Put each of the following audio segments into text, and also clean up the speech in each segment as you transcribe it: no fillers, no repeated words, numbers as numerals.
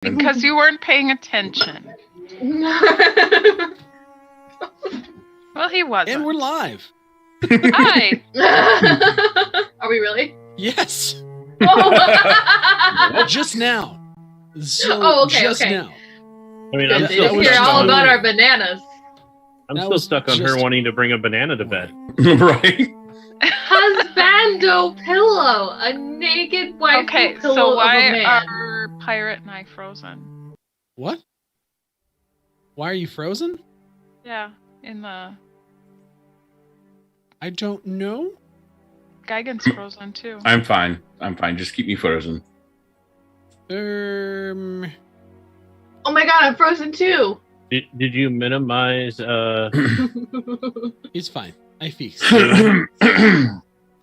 Because you weren't paying attention. Well, he wasn't. And we're live. Hi. Are we really? Yes. Just now. So okay. now. I mean, I'm They still just hear stuck all on, about our bananas. I'm That still was stuck on her just- wanting to bring a banana to bed. Right. Husbando pillow, a naked wife Okay, pillow so of why a man. are Pirate and I frozen? What? Why are you frozen? Yeah, in the... I don't know. Geigen's frozen too. I'm fine. Just keep me frozen. Oh my god, I'm frozen too. Did you minimize? It's fine. I fix.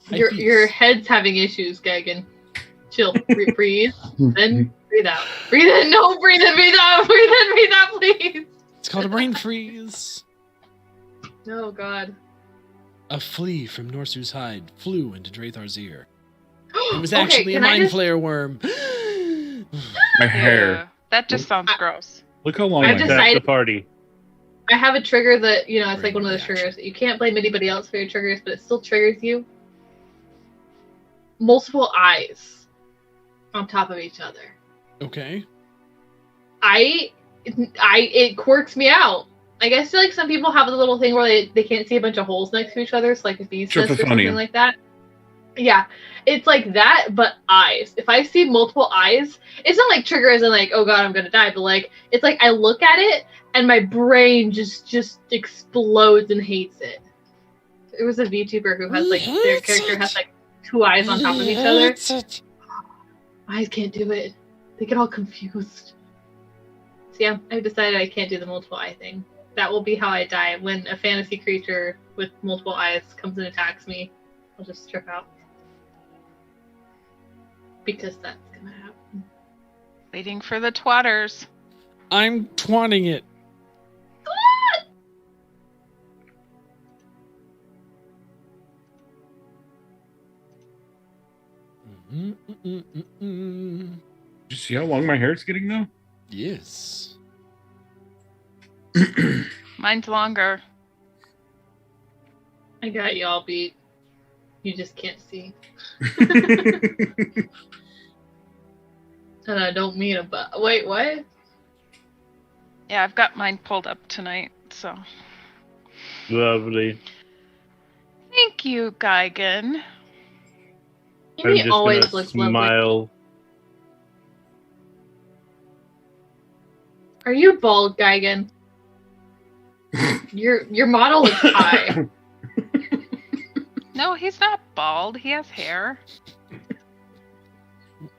Your head's having issues, Gagan. Chill. Breathe. Then breathe out. Breathe in. No, breathe in. Breathe out. Breathe in. Breathe out, please. It's called a brain freeze. Oh god. A flea from Norsu's hide flew into Drathar's ear. It was Okay, actually a can I mind just- flayer worm. My hair. Yeah, that just sounds gross. Look how long I've my just- hair. That's the party. I have a trigger that, you know, it's like one of those Reaction. triggers that you can't blame anybody else for your triggers, but it still triggers you. Multiple eyes on top of each other. Okay. It quirks me out. I guess like some people have a little thing where they can't see a bunch of holes next to each other, so like a bee's nest or something Trypophonium. like that. Yeah, it's like that, but eyes. If I see multiple eyes, it's not like trigger as in like, oh god, I'm gonna die, but like it's like I look at it and my brain just explodes and hates it. There was a VTuber who has like their character has like two eyes on top of each other. Eyes can't do it. They get all confused. So yeah, I've decided I can't do the multiple eye thing. That will be how I die. When a fantasy creature with multiple eyes comes and attacks me, I'll just trip out. Because that's gonna happen. Waiting for the twatters. I'm twatting it. Did you see how long my hair is getting now? Yes. Mine's longer. I got you all beat. You just can't see. And I don't mean it, but wait, what? Yeah, I've got mine pulled up tonight, so... Lovely. Thank you, Geigen. I'm Amy just always gonna looks lovely. smile. Are you bald, Geigen? Your model looks high. No, he's not bald. He has hair.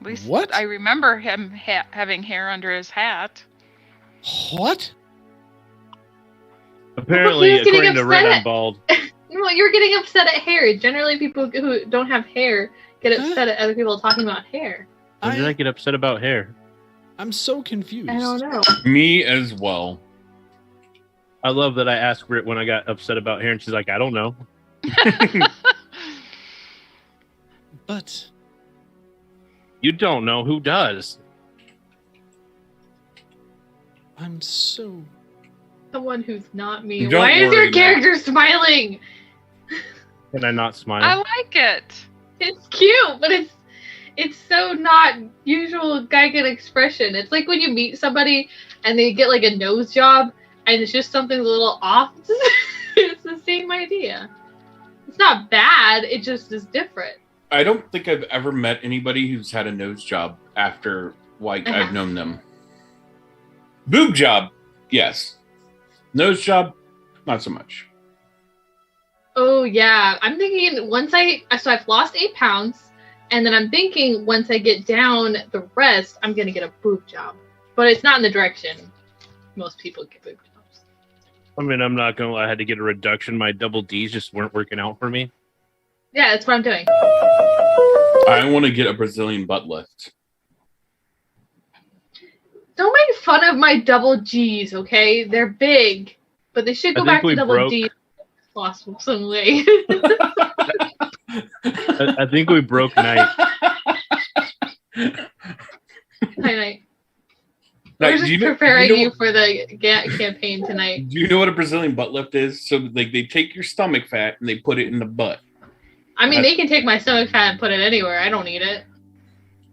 At least What? I remember him having hair under his hat. What? Apparently, Well, he was getting according to Red, upset. I'm bald. No, you're getting upset at hair. Generally, people who don't have hair get Huh? upset at other people talking about hair. When did I get upset about hair? I'm so confused. I don't know. Me as well. I love that I asked Rit when I got upset about hair, and she's like, I don't know. But You don't know. Who does? I'm so... Someone who's not me. Don't Why is worry, your man. character smiling? Can I not smile? I like it. It's cute, but it's so not usual Geigen expression. It's like when you meet somebody and they get like a nose job and it's just something a little off. It's the same idea. It's not bad. It just is different. I don't think I've ever met anybody who's had a nose job after like I I've have. known them. Boob job, yes. Nose job, not so much. Oh yeah, I'm thinking so I've lost 8 pounds, and then I'm thinking once I get down the rest, I'm gonna get a boob job. But it's not in the direction most people get boob jobs. I mean, I'm not gonna lie. I had to get a reduction. My double D's just weren't working out for me. Yeah, that's what I'm doing. I want to get a Brazilian butt lift. Don't make fun of my double G's, okay? They're big, but they should I go think back to we double broke- G's possible some way. I think we broke night. Night night. We're Like, just do you know- preparing you know- you for the campaign tonight. Do you know what a Brazilian butt lift is? So like they take your stomach fat and they put it in the butt. I mean, they can take my stomach fat and put it anywhere. I don't need it.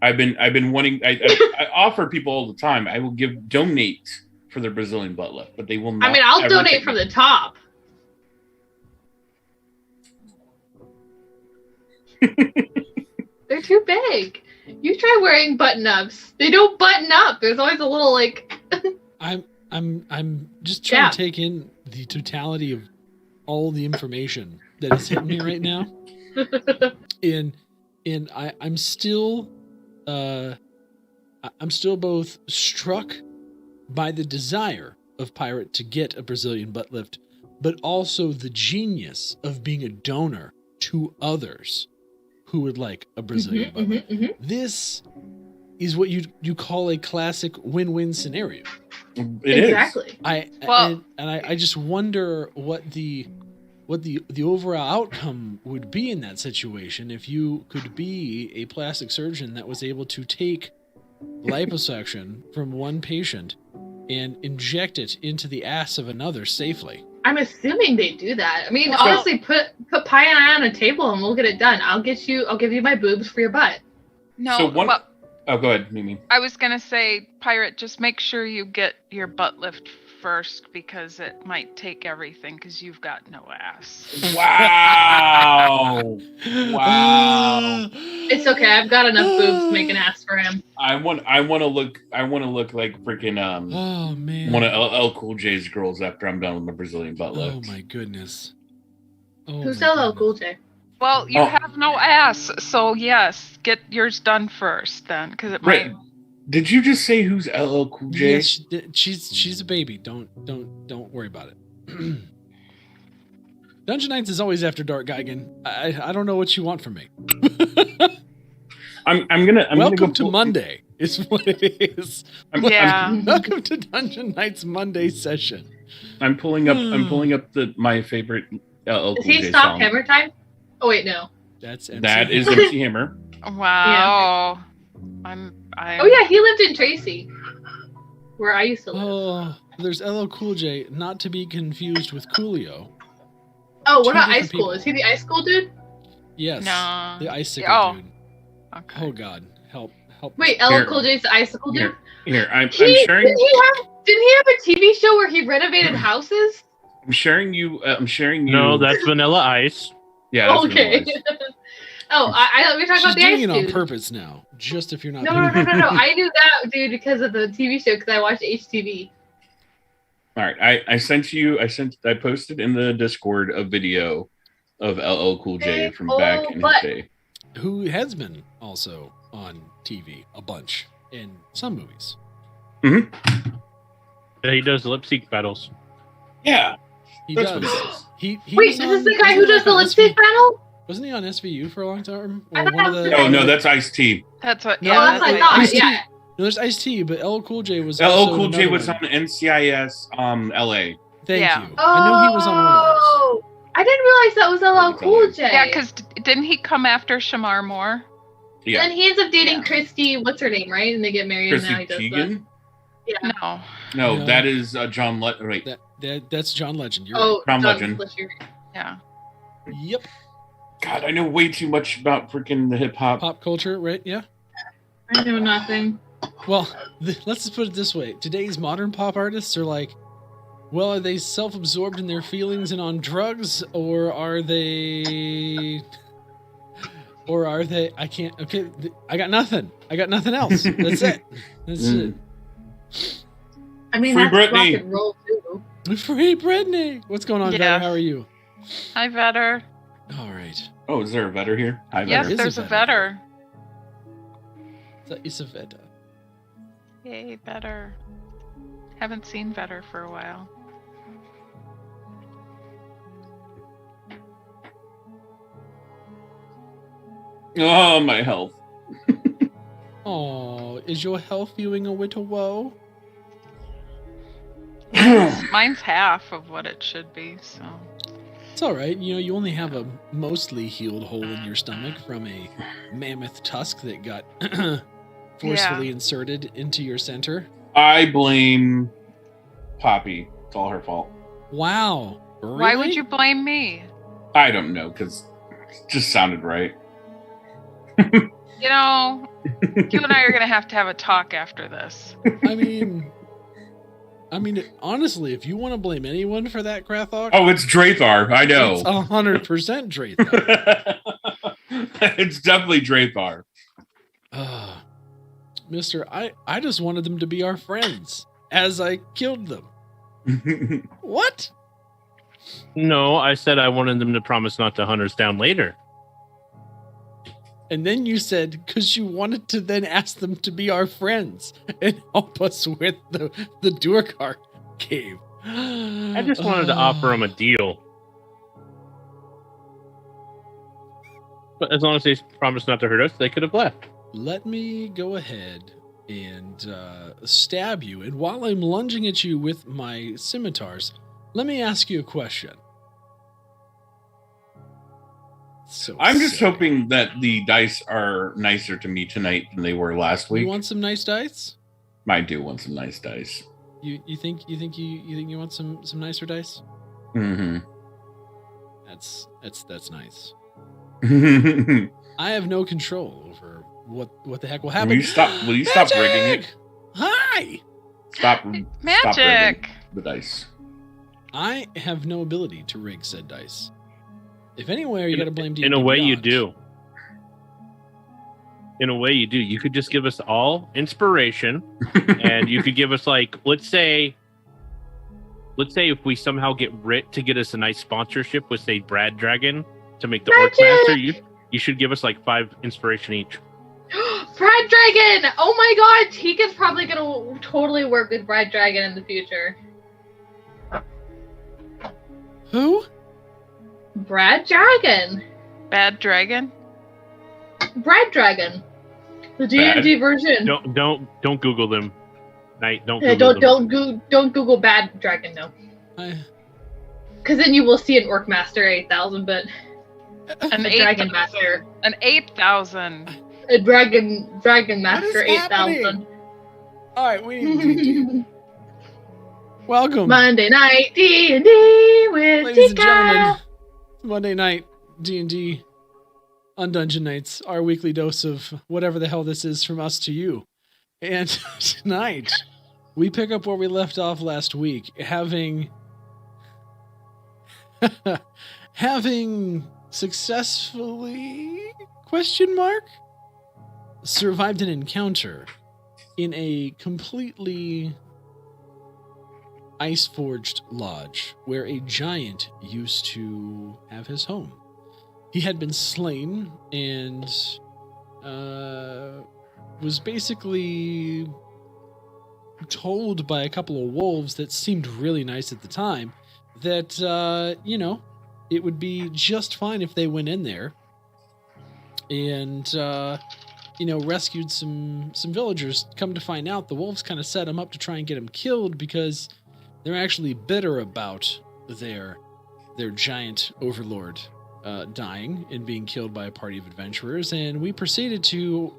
I've been wanting. I offer people all the time. I will donate for their Brazilian butt lift, but they will not. I mean, I'll ever donate take from me. the top. They're too big. You try wearing button-ups. They don't button up. There's always a little like. I'm just trying Yeah. to take in the totality of all the information that is hitting me right now. And I'm still both struck by the desire of Pirate to get a Brazilian butt lift, but also the genius of being a donor to others who would like a Brazilian butt lift. This is what you call a classic win-win scenario. It is. Exactly. I just wonder what the overall outcome would be in that situation if you could be a plastic surgeon that was able to take liposuction from one patient and inject it into the ass of another safely. I'm assuming they do that. I mean, Well- honestly, put Pie and I on a table and we'll get it done. I'll give you my boobs for your butt. No, So one- well, Oh, go ahead, Mimi. I was gonna say, Pirate, just make sure you get your butt lift first because it might take everything because you've got no ass. Wow. Wow. It's okay. I've got enough boobs to make an ass for him. I want to look like freaking Oh man. one of LL Cool J's girls after I'm done with my Brazilian butt Oh lift. my goodness. Oh Who's my LL Cool goodness. J? Well, you Oh. have no ass, so yes, get yours done first then, because it Right. might. Did you just say who's LL Cool J? Yes, she's a baby. Don't worry about it. Dungeon Nytes is always after dark, Geigen. I don't know what you want from me. I'm gonna Welcome go to pull- Monday. Is what it is. Yeah. Welcome to Dungeon Nytes Monday session. I'm pulling up my favorite LL Cool Is he J Stop song. Hammer Time? Oh wait, no. That's MC. That is MC Hammer. Wow. I'm. Oh yeah, he lived in Tracy, where I used to live. Oh, there's LL Cool J, not to be confused with Coolio. Oh, what two about different Ice Cool? people. Is he the Ice Cool dude? Yes. No. The icicle Oh. dude. Okay. Oh God, help. Wait, Here. LL Cool J's the Icicle dude? Here, I'm He, sharing. didn't he have a TV show where he renovated houses? I'm sharing you. No, that's Vanilla Ice. yeah. That's Okay. what it was. Oh, I thought we were talking She's about the doing Ice it on dude. purpose now, just if you're not. No. I knew that dude because of the TV show because I watched HTV. All right, I posted in the Discord a video of LL Cool J from back in his but- day. Who has been also on TV a bunch in some movies. Yeah, he does lip sync battles. Yeah, He that's does. what it is. He Wait, was is this on- the guy wasn't who he does the on lipstick SVU? battle? Wasn't he on SVU for a long time? I Or thought one of that the? was- No, that's Ice T. That's what. No, Yeah, Oh, that's what I what thought. Ice-T. Yeah. No, there's Ice T, but LL Cool J was. LL also Cool J another was one. on NCIS LA. Thank Yeah. you. I know he was on one of those. Oh, I didn't realize that was LL Cool J. Yeah, because didn't he come after Shamar Moore? Yeah, Then he ends up dating Yeah. Christy, what's her name, right? And they get married and now he Chrissy does that. Teigen. Yeah. No. No, No. that is John. Wait, That's John Legend. You're Oh, Tom John Legend. Fletcher. Yeah. right. Yep. God, I know way too much about freaking the hip hop. Pop culture, right? Yeah. I know nothing. Well, let's just put it this way. Today's modern pop artists are like, well, are they self-absorbed in their feelings and on drugs, or are they... I can't... Okay, I got nothing. I got nothing else. That's it. That's I mean, Free that's Britney. rock and roll too. it. Free Britney! What's going on, Yes. Vetter? How are you? Hi, Vetter. All right. Oh, is there a vetter here? Hi, Yes, Vetter is vetter. a there's a Vetter. Vetter. That is a Vetter. Yay, Vetter. Haven't seen Vetter for a while. Oh, my health. Oh, is your health viewing a whit of woe? Mine's half of what it should be, so. It's all right. You know, you only have a mostly healed hole in your stomach from a mammoth tusk that got forcefully inserted into your center. I blame Poppy. It's all her fault. Wow. Really? Why would you blame me? I don't know, because it just sounded right. You know, you and I are going to have a talk after this. I mean, honestly, if you want to blame anyone for that, Krathok, Oh, it's Drathar. I know. it's 100% Drathar. It's definitely Drathar. Mister, I just wanted them to be our friends as I killed them. What? No, I said I wanted them to promise not to hunt us down later. And then you said, because you wanted to then ask them to be our friends and help us with the Durkar cave. I just wanted to offer them a deal. But as long as they promised not to hurt us, they could have left. Let me go ahead and stab you. And while I'm lunging at you with my scimitars, let me ask you a question. So I'm just sick. hoping that the dice are nicer to me tonight than they were last week. You want some nice dice? I do want some nice dice. You think you want some nicer dice? Mm-hmm. That's nice. Will I have no control over what the heck will happen. you stop rigging it? Hi. Stop Magic! rigging the dice. I have no ability to rig said dice. If anywhere, you got to blame D&D In a way, you Beyond. do. In a way, you do. You could just give us all inspiration, and you could give us, like, let's say if we somehow get Rit to get us a nice sponsorship with, say, Brad Dragon to make the Orc Master, you should give us like 5 inspiration each. Brad Dragon! Oh my god, Tika's probably gonna totally work with Brad Dragon in the future. Who? Brad Dragon. Bad dragon? Brad Dragon. The D&D version. Don't Google them. Night, don't Yeah, Google them. don't Google Bad Dragon, no. Because then you will see an Orc Master 8000, but An a Dragon Master. An 8,000. A Dragon Master What is happening? 8000. All right, we need to welcome, Monday night D&D with ladies and Tika. gentlemen. Monday night D&D on Dungeon Nytes, our weekly dose of whatever the hell this is from us to you. And tonight, we pick up where we left off last week, having successfully survived an encounter in a completely ice-forged lodge where a giant used to have his home. He had been slain and was basically told by a couple of wolves that seemed really nice at the time that, it would be just fine if they went in there and, rescued some villagers. Come to find out, the wolves kind of set him up to try and get him killed because they're actually bitter about their giant overlord dying and being killed by a party of adventurers, and we proceeded to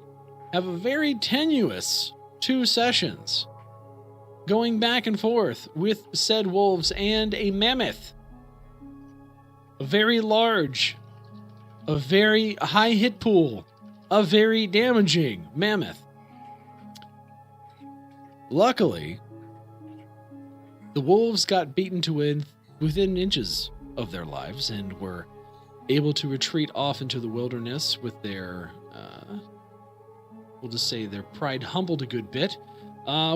have a very tenuous 2 sessions going back and forth with said wolves and a mammoth. A very large, a very high hit pool, a very damaging mammoth. Luckily, the wolves got beaten to within inches of their lives and were able to retreat off into the wilderness with their, we'll just say their pride humbled a good bit.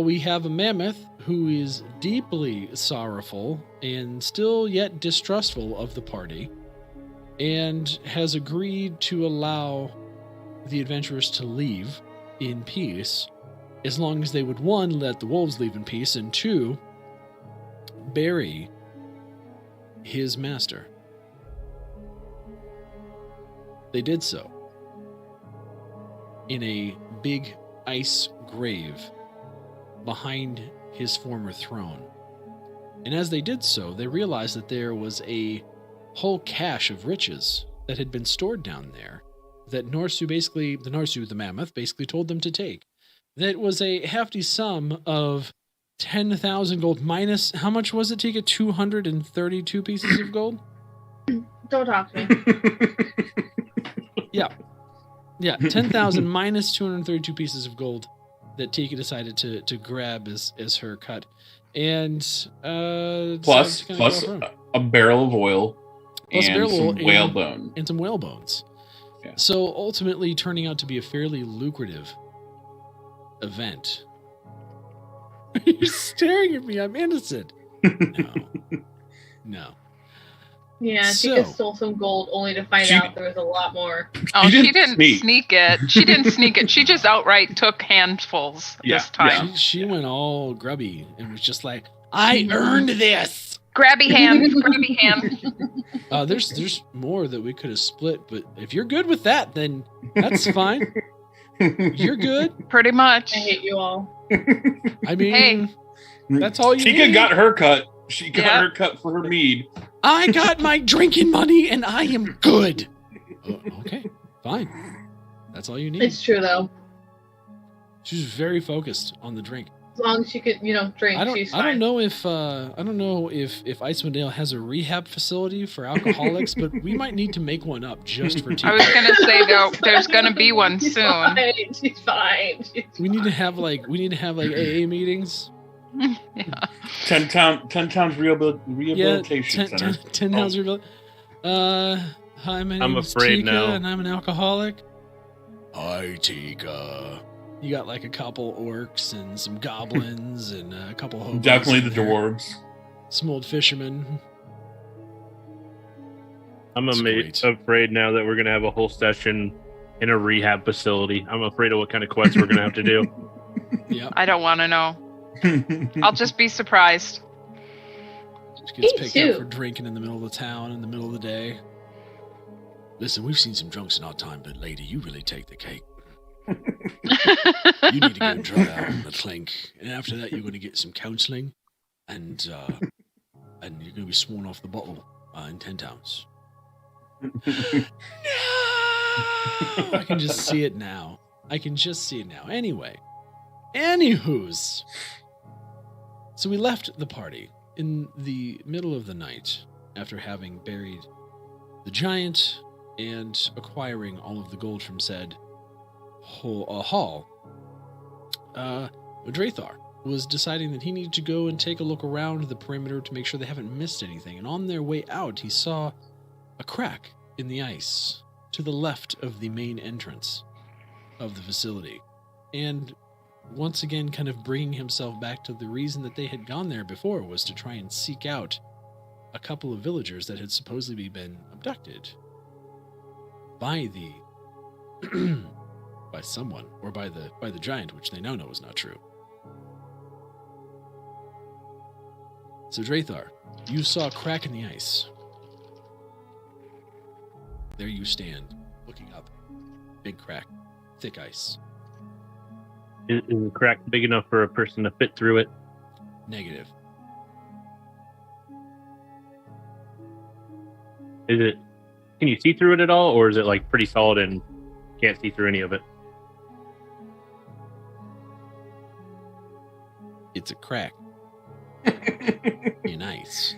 We have a mammoth who is deeply sorrowful and still yet distrustful of the party and has agreed to allow the adventurers to leave in peace as long as they would, 1, let the wolves leave in peace, and 2, bury his master. They did so in a big ice grave behind his former throne. And as they did so, they realized that there was a whole cache of riches that had been stored down there that the Norsu, the mammoth, basically told them to take. that was a hefty sum of 10,000 gold minus, how much was it, Tika? 232 pieces of gold? Don't talk to me. Yeah, 10,000 minus 232 pieces of gold that Tika decided to grab as her cut. And plus a barrel of oil plus and barrel some whalebone. And some whale bones. Yeah. So ultimately turning out to be a fairly lucrative event. You're staring at me. I'm innocent. No. Yeah, So- Tika stole some gold only to find out there was a lot more. Oh, She she didn't didn't sneak. sneak it. She didn't sneak it. She just outright took handfuls this time. She went all grubby and was just like, I earned this. Grabby hand, grabby hand. There's more that we could have split, but if you're good with that, then that's fine. You're good. Pretty much. I hate you all. I mean, Hey. that's all you Tika need. got her cut. She got Yeah. her cut for her mead. I got my drinking money and I am good. Okay, fine. That's all you need. It's true though. She was very focused on the drink. As long as she could, drink, she's fine. I don't know if Icewind Dale has a rehab facility for alcoholics, but we might need to make one up just for I Tika. was gonna say there's gonna be one She's soon. fine. She's fine. We need to have like AA meetings. Yeah. 10 towns rehabilitation Yeah, center. 10 pounds hi, my name I'm is afraid Tika, now. and I'm an alcoholic. Hi, Tika. You got like a couple orcs and some goblins and a couple hobos. Definitely in the there. dwarves. Some old fishermen. I'm That's great. afraid now that we're gonna have a whole session in a rehab facility. I'm afraid of what kind of quests we're gonna have to do. Yep. I don't want to know. I'll just be surprised. Just gets Me picked too. up for drinking in the middle of the town in the middle of the day. Listen, we've seen some drunks in our time, but lady, you really take the cake. You need to go and try out on the clink, and after that, you're going to get some counseling, and you're going to be sworn off the bottle in 10 towns. No! I can just see it now. Anyway, anywho's. So we left the party in the middle of the night after having buried the giant and acquiring all of the gold from said hall. Drathar was deciding that he needed to go and take a look around the perimeter to make sure they haven't missed anything. And on their way out, he saw a crack in the ice to the left of the main entrance of the facility. And once again, kind of bringing himself back to the reason that they had gone there before was to try and seek out a couple of villagers that had supposedly been abducted by the by someone or by the giant, which they now know is not true. So Drathar, you saw a crack in the ice. There you stand, looking up. Big crack, thick ice. Is the crack big enough for a person to fit through it? Negative. Is it? Can you see through it at all, or is it like pretty solid and can't see through any of it? It's a crack in ice.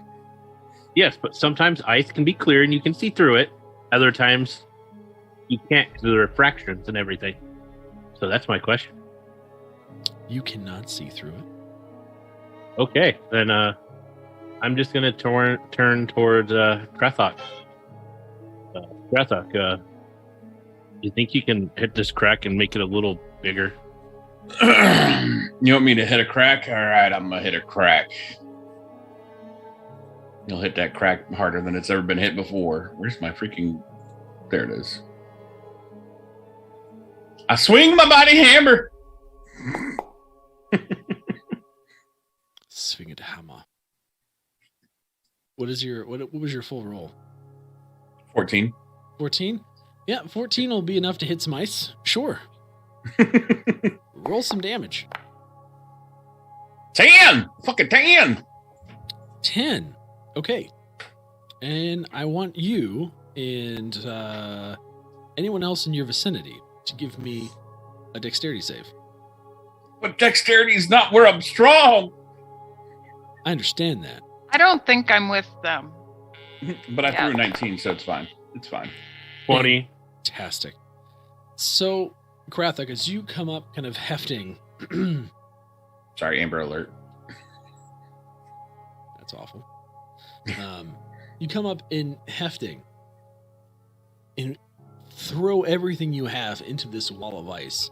Yes, but sometimes ice can be clear and you can see through it. Other times you can't because of the refractions and everything. So that's my question. You cannot see through it. Okay, then I'm just gonna turn towards Krethok. Krethok, you think you can hit this crack and make it a little bigger? You want me to hit a crack? All right, I'm gonna hit a crack. You'll hit that crack harder than it's ever been hit before. Where's my freaking... There it is. I swing my body hammer. Swing it hammer. What was your full roll? 14. 14? Yeah, 14 will be enough to hit some ice. Sure. Roll some damage. 10! Fucking 10! 10. Okay. And I want you and anyone else in your vicinity to give me a dexterity save. But dexterity is not where I'm strong. I understand that. I don't think I'm with them. But I Yeah. threw a 19, so it's fine. It's fine. 20. Fantastic. So, Krathuk, as you come up kind of hefting, Sorry, Amber Alert. that's awful. You come up in hefting and throw everything you have into this wall of ice.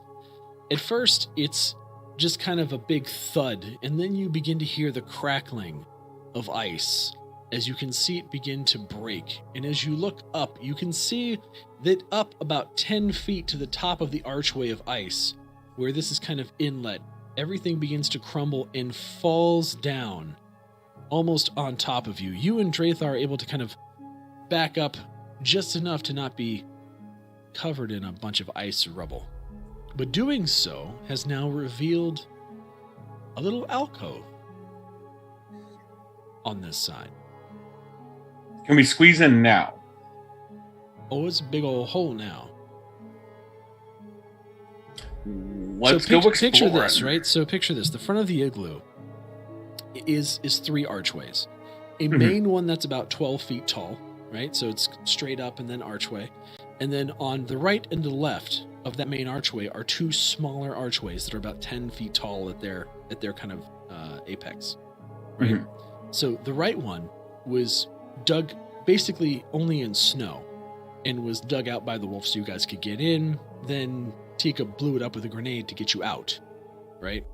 At first, it's just kind of a big thud, and then you begin to hear the crackling of ice as you can see it begin to break. And as you look up, you can see that up about 10 feet to the top of the archway of ice, where this is kind of inlet, everything begins to crumble and falls down almost on top of you. You and Drathar are able to kind of back up just enough to not be covered in a bunch of ice rubble. But doing so has now revealed a little alcove on this side. Can we squeeze in now? Oh, it's a big old hole now. Let's go explore. Picture this, right? So picture this. The front of the igloo is 3 archways. A main one that's about 12 feet tall, right? So it's straight up and then archway. And then on the right and the left of that main archway are 2 smaller archways that are about 10 feet tall at their kind of apex, right? So the right one was dug basically only in snow and was dug out by the wolf so you guys could get in. Then Tika blew it up with a grenade to get you out, right?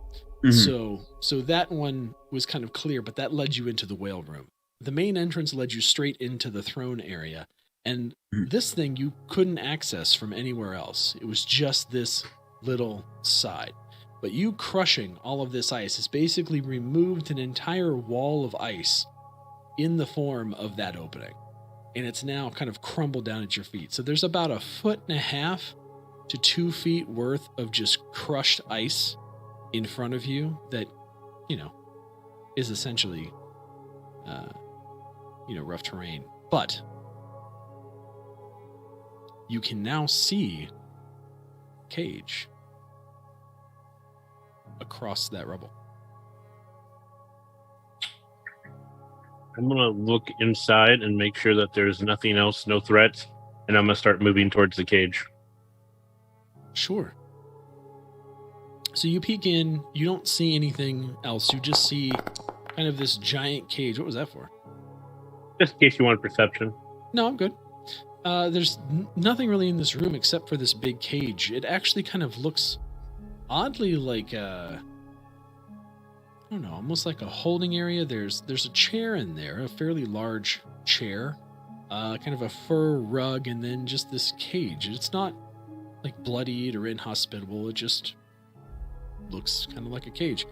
So that one was kind of clear, but that led you into the whale room. The main entrance led you straight into the throne area, and this thing you couldn't access from anywhere else. It was just this little side. But you crushing all of this ice has basically removed an entire wall of ice in the form of that opening. And it's now kind of crumbled down at your feet. So there's about 1.5 to 2 feet worth of just crushed ice in front of you that, is essentially, rough terrain. But you can now see Cage across that rubble. I'm going to look inside and make sure that there's nothing else, no threats, and I'm going to start moving towards the cage. Sure. So you peek in, you don't see anything else. You just see kind of this giant cage. What was that for? Just in case you want perception. No, I'm good. There's nothing really in this room except for this big cage. It actually kind of looks oddly like I don't know, almost like a holding area. There's a chair in there, a fairly large chair, kind of a fur rug, and then just this cage. It's not like bloodied or inhospitable. It just looks kind of like a cage.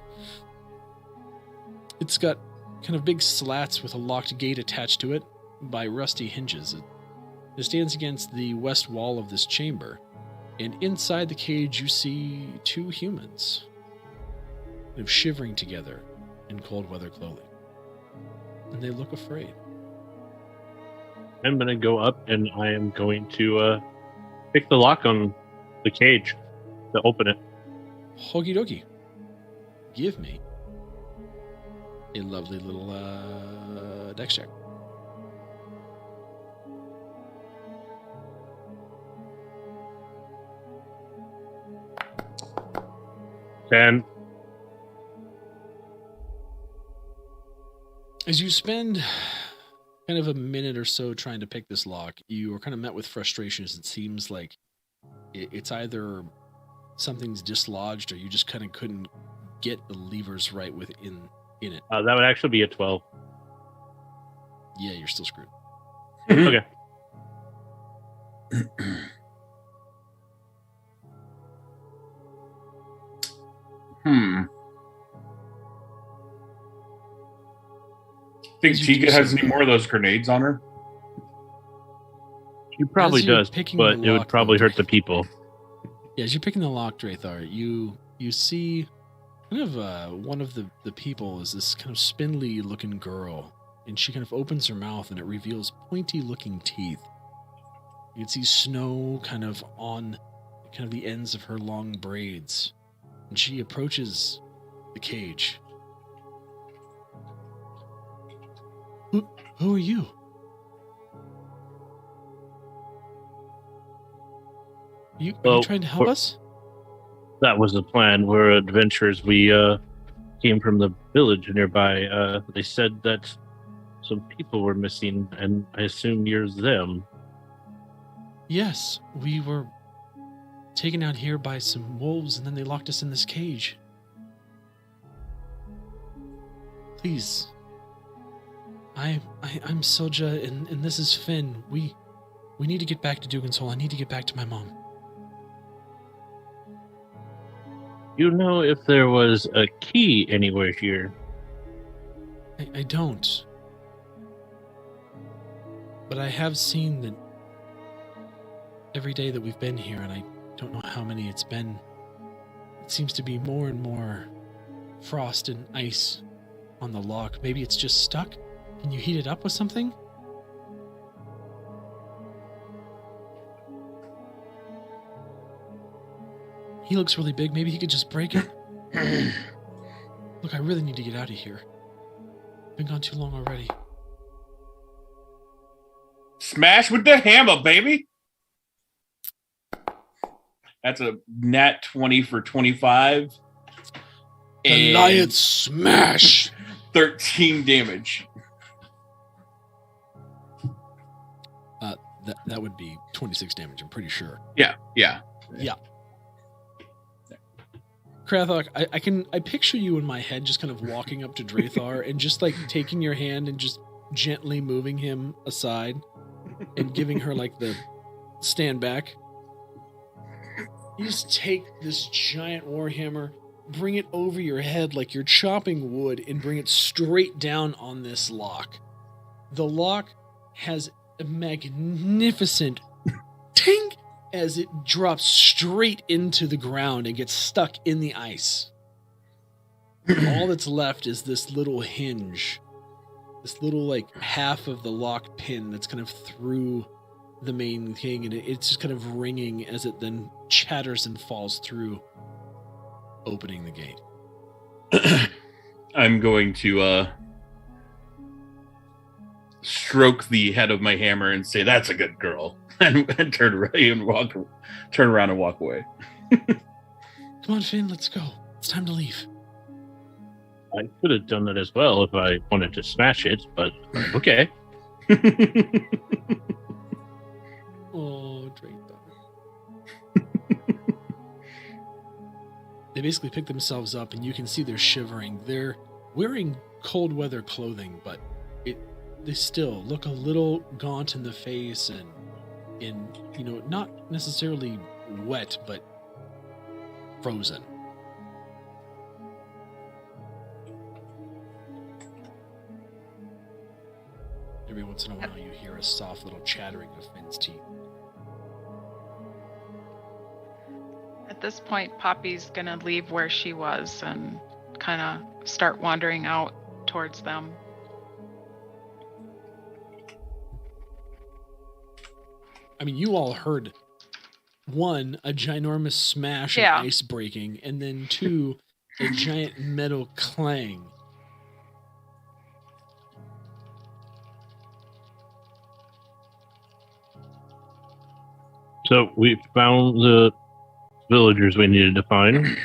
It's got kind of big slats with a locked gate attached to it by rusty hinges. It stands against the west wall of this chamber, and inside the cage you see 2 humans kind of shivering together in cold weather clothing. And they look afraid. I'm going to go up and I am going to pick the lock on the cage to open it. Okie dokie. Give me a lovely little dex check. And as you spend kind of a minute or so trying to pick this lock, you are kind of met with frustration as it seems like it's either something's dislodged or you just kind of couldn't get the levers right within it. that would actually be a 12. Yeah, you're still screwed. Okay. Think Tika has any more of those grenades on her? She probably As you're does, picking but the it would lock, probably though, hurt the people. Yeah, as you're picking the lock, Drathar, you see kind of one of the people is this kind of spindly looking girl, and she kind of opens her mouth and it reveals pointy looking teeth. You can see snow kind of on kind of the ends of her long braids, And she approaches the cage. Who are you? Are you trying to help us? That was the plan. We're adventurers. We came from the village nearby. They said that some people were missing, and I assume you're them. Yes, we were taken out here by some wolves, and then they locked us in this cage. Please. I'm Silja, and this is Finn. We need to get back to Dugan's-Hole. I need to get back to my mom. You know if there was a key anywhere here? I don't. But I have seen that every day that we've been here, and I don't know how many it's been, it seems to be more and more frost and ice on the lock. Maybe it's just stuck? Can you heat it up with something? He looks really big. Maybe he could just break it. Look, I really need to get out of here. Been gone too long already. Smash with the hammer, baby. That's a nat 20 for 25. Goliath smash! 13 damage. That would be 26 damage, I'm pretty sure. Yeah. Krathok, I picture you in my head just kind of walking up to Drathar and just like taking your hand and just gently moving him aside and giving her like the stand back. You just take this giant warhammer, bring it over your head like you're chopping wood, and bring it straight down on this lock. The lock has a magnificent ting as it drops straight into the ground and gets stuck in the ice. All that's left is this little hinge, this little like half of the lock pin that's kind of through the main thing, and it's just kind of ringing as it then chatters and falls through, opening the gate. I'm going to stroke the head of my hammer and say, "That's a good girl," and turn around and walk away. Come on, Finn, let's go. It's time to leave. I could have done that as well if I wanted to smash it, but okay. Oh, Drake. They basically pick themselves up, and you can see they're shivering. They're wearing cold weather clothing, but they still look a little gaunt in the face and not necessarily wet, but frozen. Every once in a while, you hear a soft little chattering of Finn's teeth. At this point, Poppy's gonna leave where she was and kind of start wandering out towards them. I mean, you all heard, one, a ginormous smash and ice breaking, and then two, a giant metal clang. So we found the villagers we needed to find.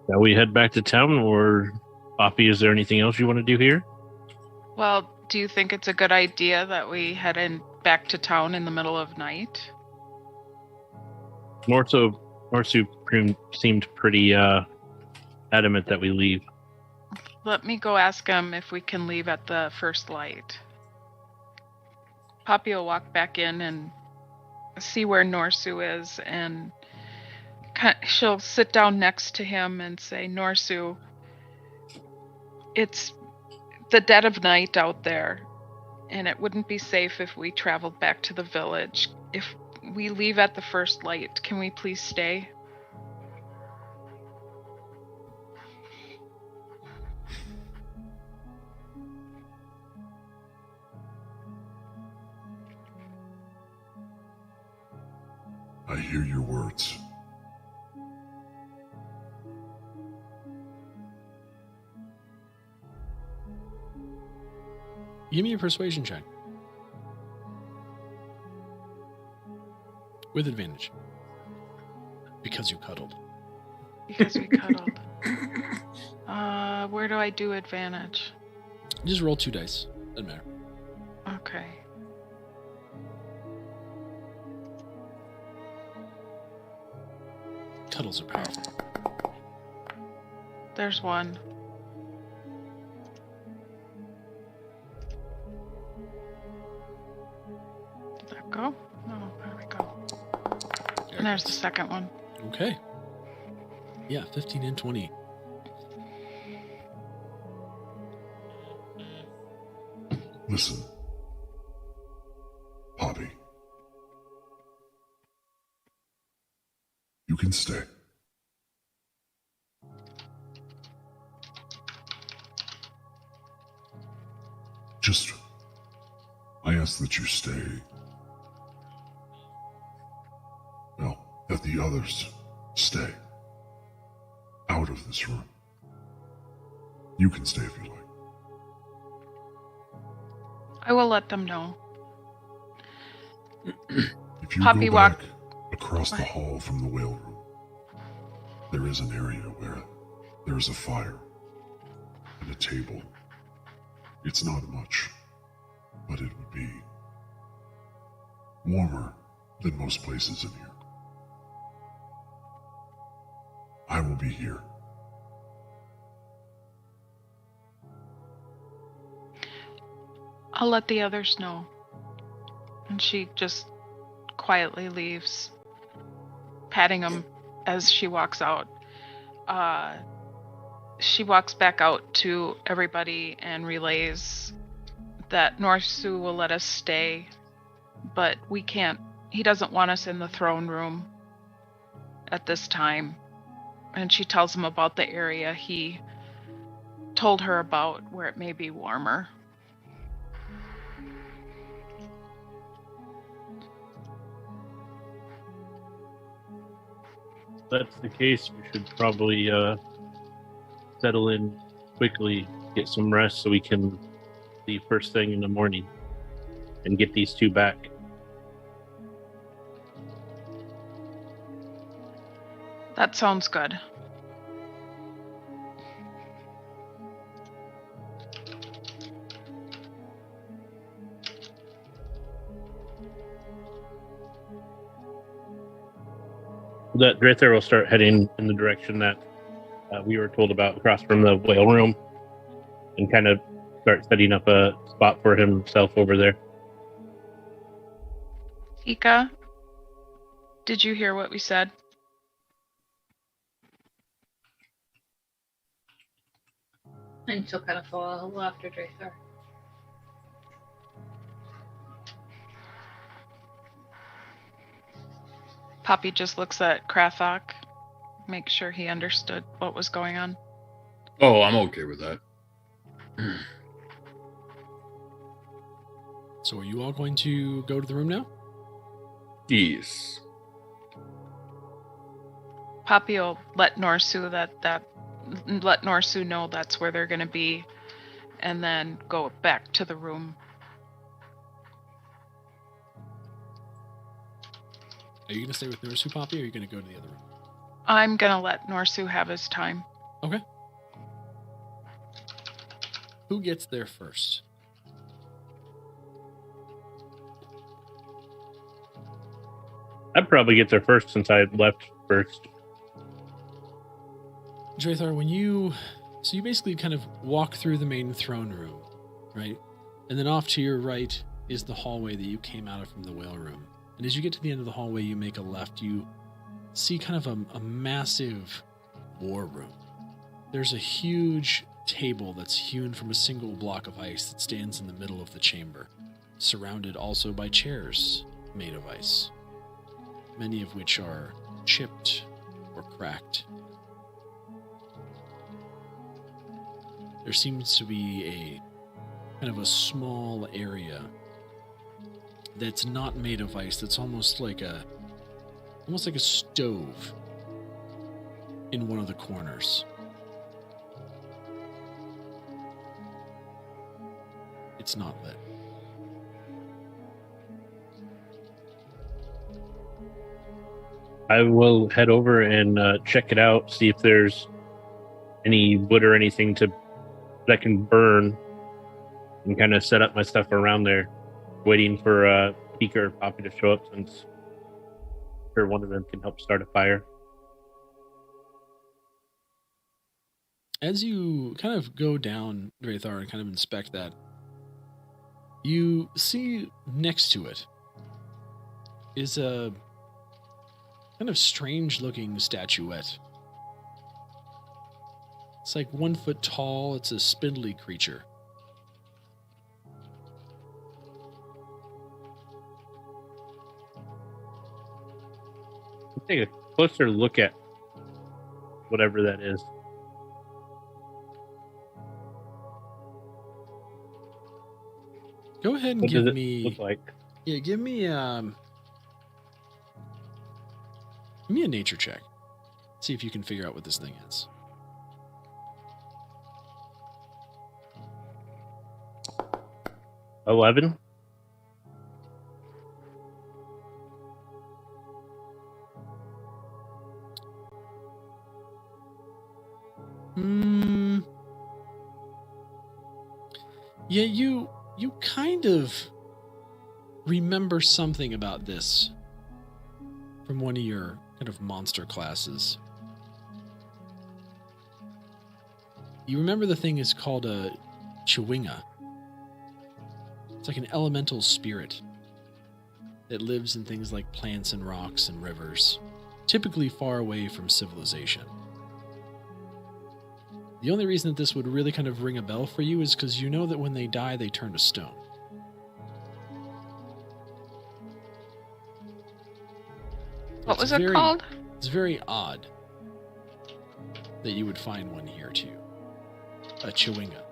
Now we head back to town, or Poppy, is there anything else you want to do here? Well, do you think it's a good idea that we head back to town in the middle of night? Norsu seemed pretty adamant that we leave. Let me go ask him if we can leave at the first light. Poppy will walk back in and see where Norsu is, and she'll sit down next to him and say, "Norsu, it's the dead of night out there, and it wouldn't be safe if we traveled back to the village. If we leave at the first light, can we please stay?" I hear your words. Give me a persuasion check. With advantage. Because you cuddled. Because we cuddled. Where do I do advantage? Just roll 2 dice. Doesn't matter. Okay. Cuddles are powerful. There's one. Did that go? Oh, there we go. And there's the second one. Okay. Yeah, 15 and 20. Listen, Poppy. You can stay. Just, I ask that you stay. Well, that the others stay. Out of this room. You can stay if you like. I will let them know. If you Poppy go walk- back across the hall from the whale room, there is an area where there is a fire and a table. It's not much, but it would be warmer than most places in here. I will be here. I'll let the others know. And she just quietly leaves, patting him as she walks out. She walks back out to everybody and relays that Norsu will let us stay, but we can't. He doesn't want us in the throne room at this time. And she tells him about the area he told her about where it may be warmer. If that's the case, we should probably settle in quickly, get some rest so we can leave first thing in the morning and get these two back. That sounds good. That Drather will start heading in the direction that we were told about across from the whale room and kind of start setting up a spot for himself over there. Ika, did you hear what we said? And she'll kind of follow a little after Drather. Poppy just looks at Krathok, make sure he understood what was going on. Oh, I'm okay with that. So are you all going to go to the room now? Yes. Poppy will let Norsu let Norsu know that's where they're going to be, and then go back to the room. Are you going to stay with Norsu, Poppy, or are you going to go to the other room? I'm going to let Norsu have his time. Okay. Who gets there first? I'd probably get there first since I left first. Drathar, when you basically kind of walk through the main throne room, right? And then off to your right is the hallway that you came out of from the whale room. And as you get to the end of the hallway, you make a left. You see kind of a massive war room. There's a huge table that's hewn from a single block of ice that stands in the middle of the chamber, surrounded also by chairs made of ice, many of which are chipped or cracked. There seems to be a kind of a small area that's not made of ice, that's almost like almost like a stove in one of the corners. It's not lit. I will head over and check it out, see if there's any wood or anything that can burn, and kind of set up my stuff around there, waiting for Pika or Poppy to show up, since I'm sure one of them can help start a fire. As you kind of go down, Drathar, and kind of inspect that, you see next to it is a kind of strange-looking statuette. It's like 1 foot tall. It's a spindly creature. Let's take a closer look at whatever that is. Go ahead and What give does it me. look like? Yeah, give me a nature check. See if you can figure out what this thing is. $11. Yeah, you kind of remember something about this from one of your kind of monster classes. You remember the thing is called a Chewinga. It's like an elemental spirit that lives in things like plants and rocks and rivers, typically far away from civilization. The only reason that this would really kind of ring a bell for you is because you know that when they die, they turn to stone. What was it called? It's very odd that you would find one here too. A Chewinga.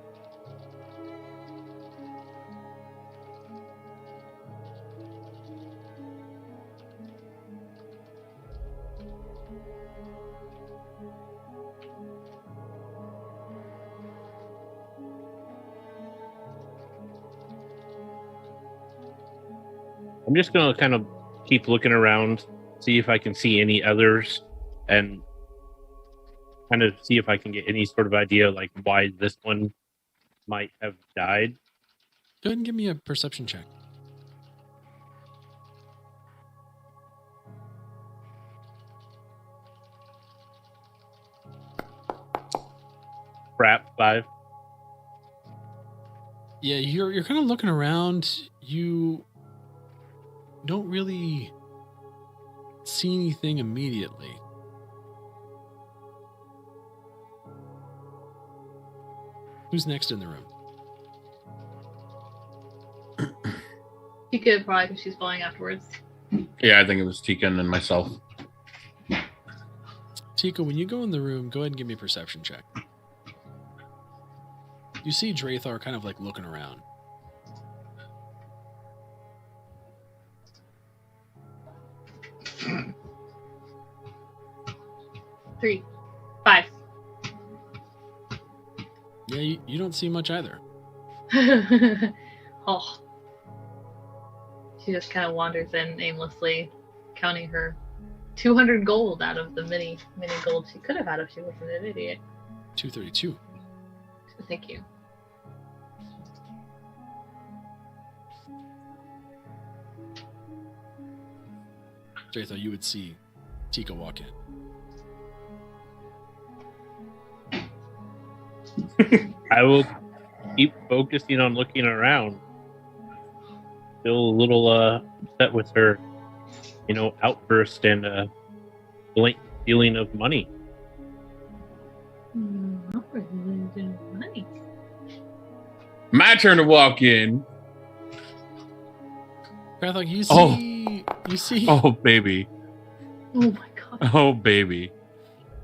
I'm just going to kind of keep looking around, see if I can see any others, and kind of see if I can get any sort of idea like why this one might have died. Go ahead and give me a perception check. Crap, 5. Yeah, you're kind of looking around. You don't really see anything immediately. Who's next in the room? She could probably, because she's following afterwards. Yeah, I think it was Tika and then myself. Tika, when you go in the room, go ahead and give me a perception check. You see Drathar kind of like looking around. Three. 5. Yeah, you don't see much either. Oh. She just kind of wanders in aimlessly, counting her 200 gold out of the many gold she could have had if she wasn't an idiot. 232. Thank you. Drathar, you would see Tika walk in. I will keep focusing on looking around. Still a little upset with her, outburst and blank stealing of money. Money. My turn to walk in. Drathar, you see... You see... Oh, baby. Oh my god. Oh, baby.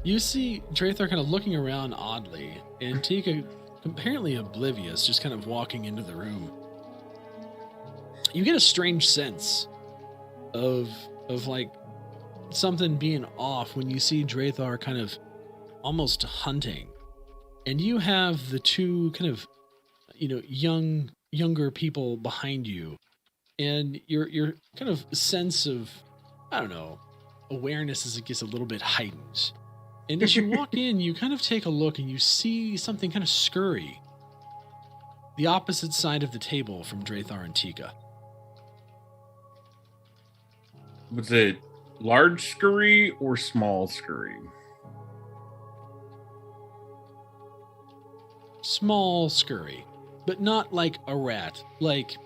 You see Drathar kind of looking around oddly, and Tika, apparently oblivious, just kind of walking into the room. You get a strange sense of like something being off when you see Drathar kind of almost hunting. And you have the two kind of, younger people behind you. And your kind of sense of, I don't know, awareness is, I guess, a little bit heightened. And as you walk in, you kind of take a look and you see something kind of scurry. The opposite side of the table from Drathar and Tika. Was it large scurry or small scurry? Small scurry, but not like a rat. Like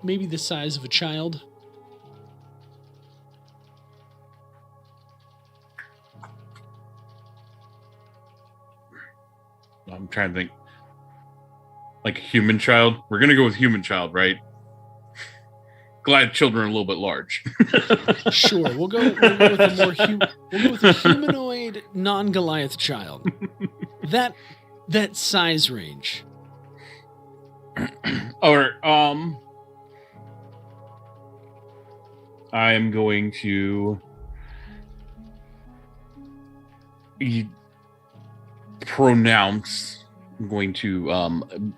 maybe the size of a child. I'm trying to think. Like a human child? We're going to go with human child, right? Glad children are a little bit large. Sure, we'll go with a humanoid, non-Goliath child. That size range. Or I'm going to pronounce. I'm going to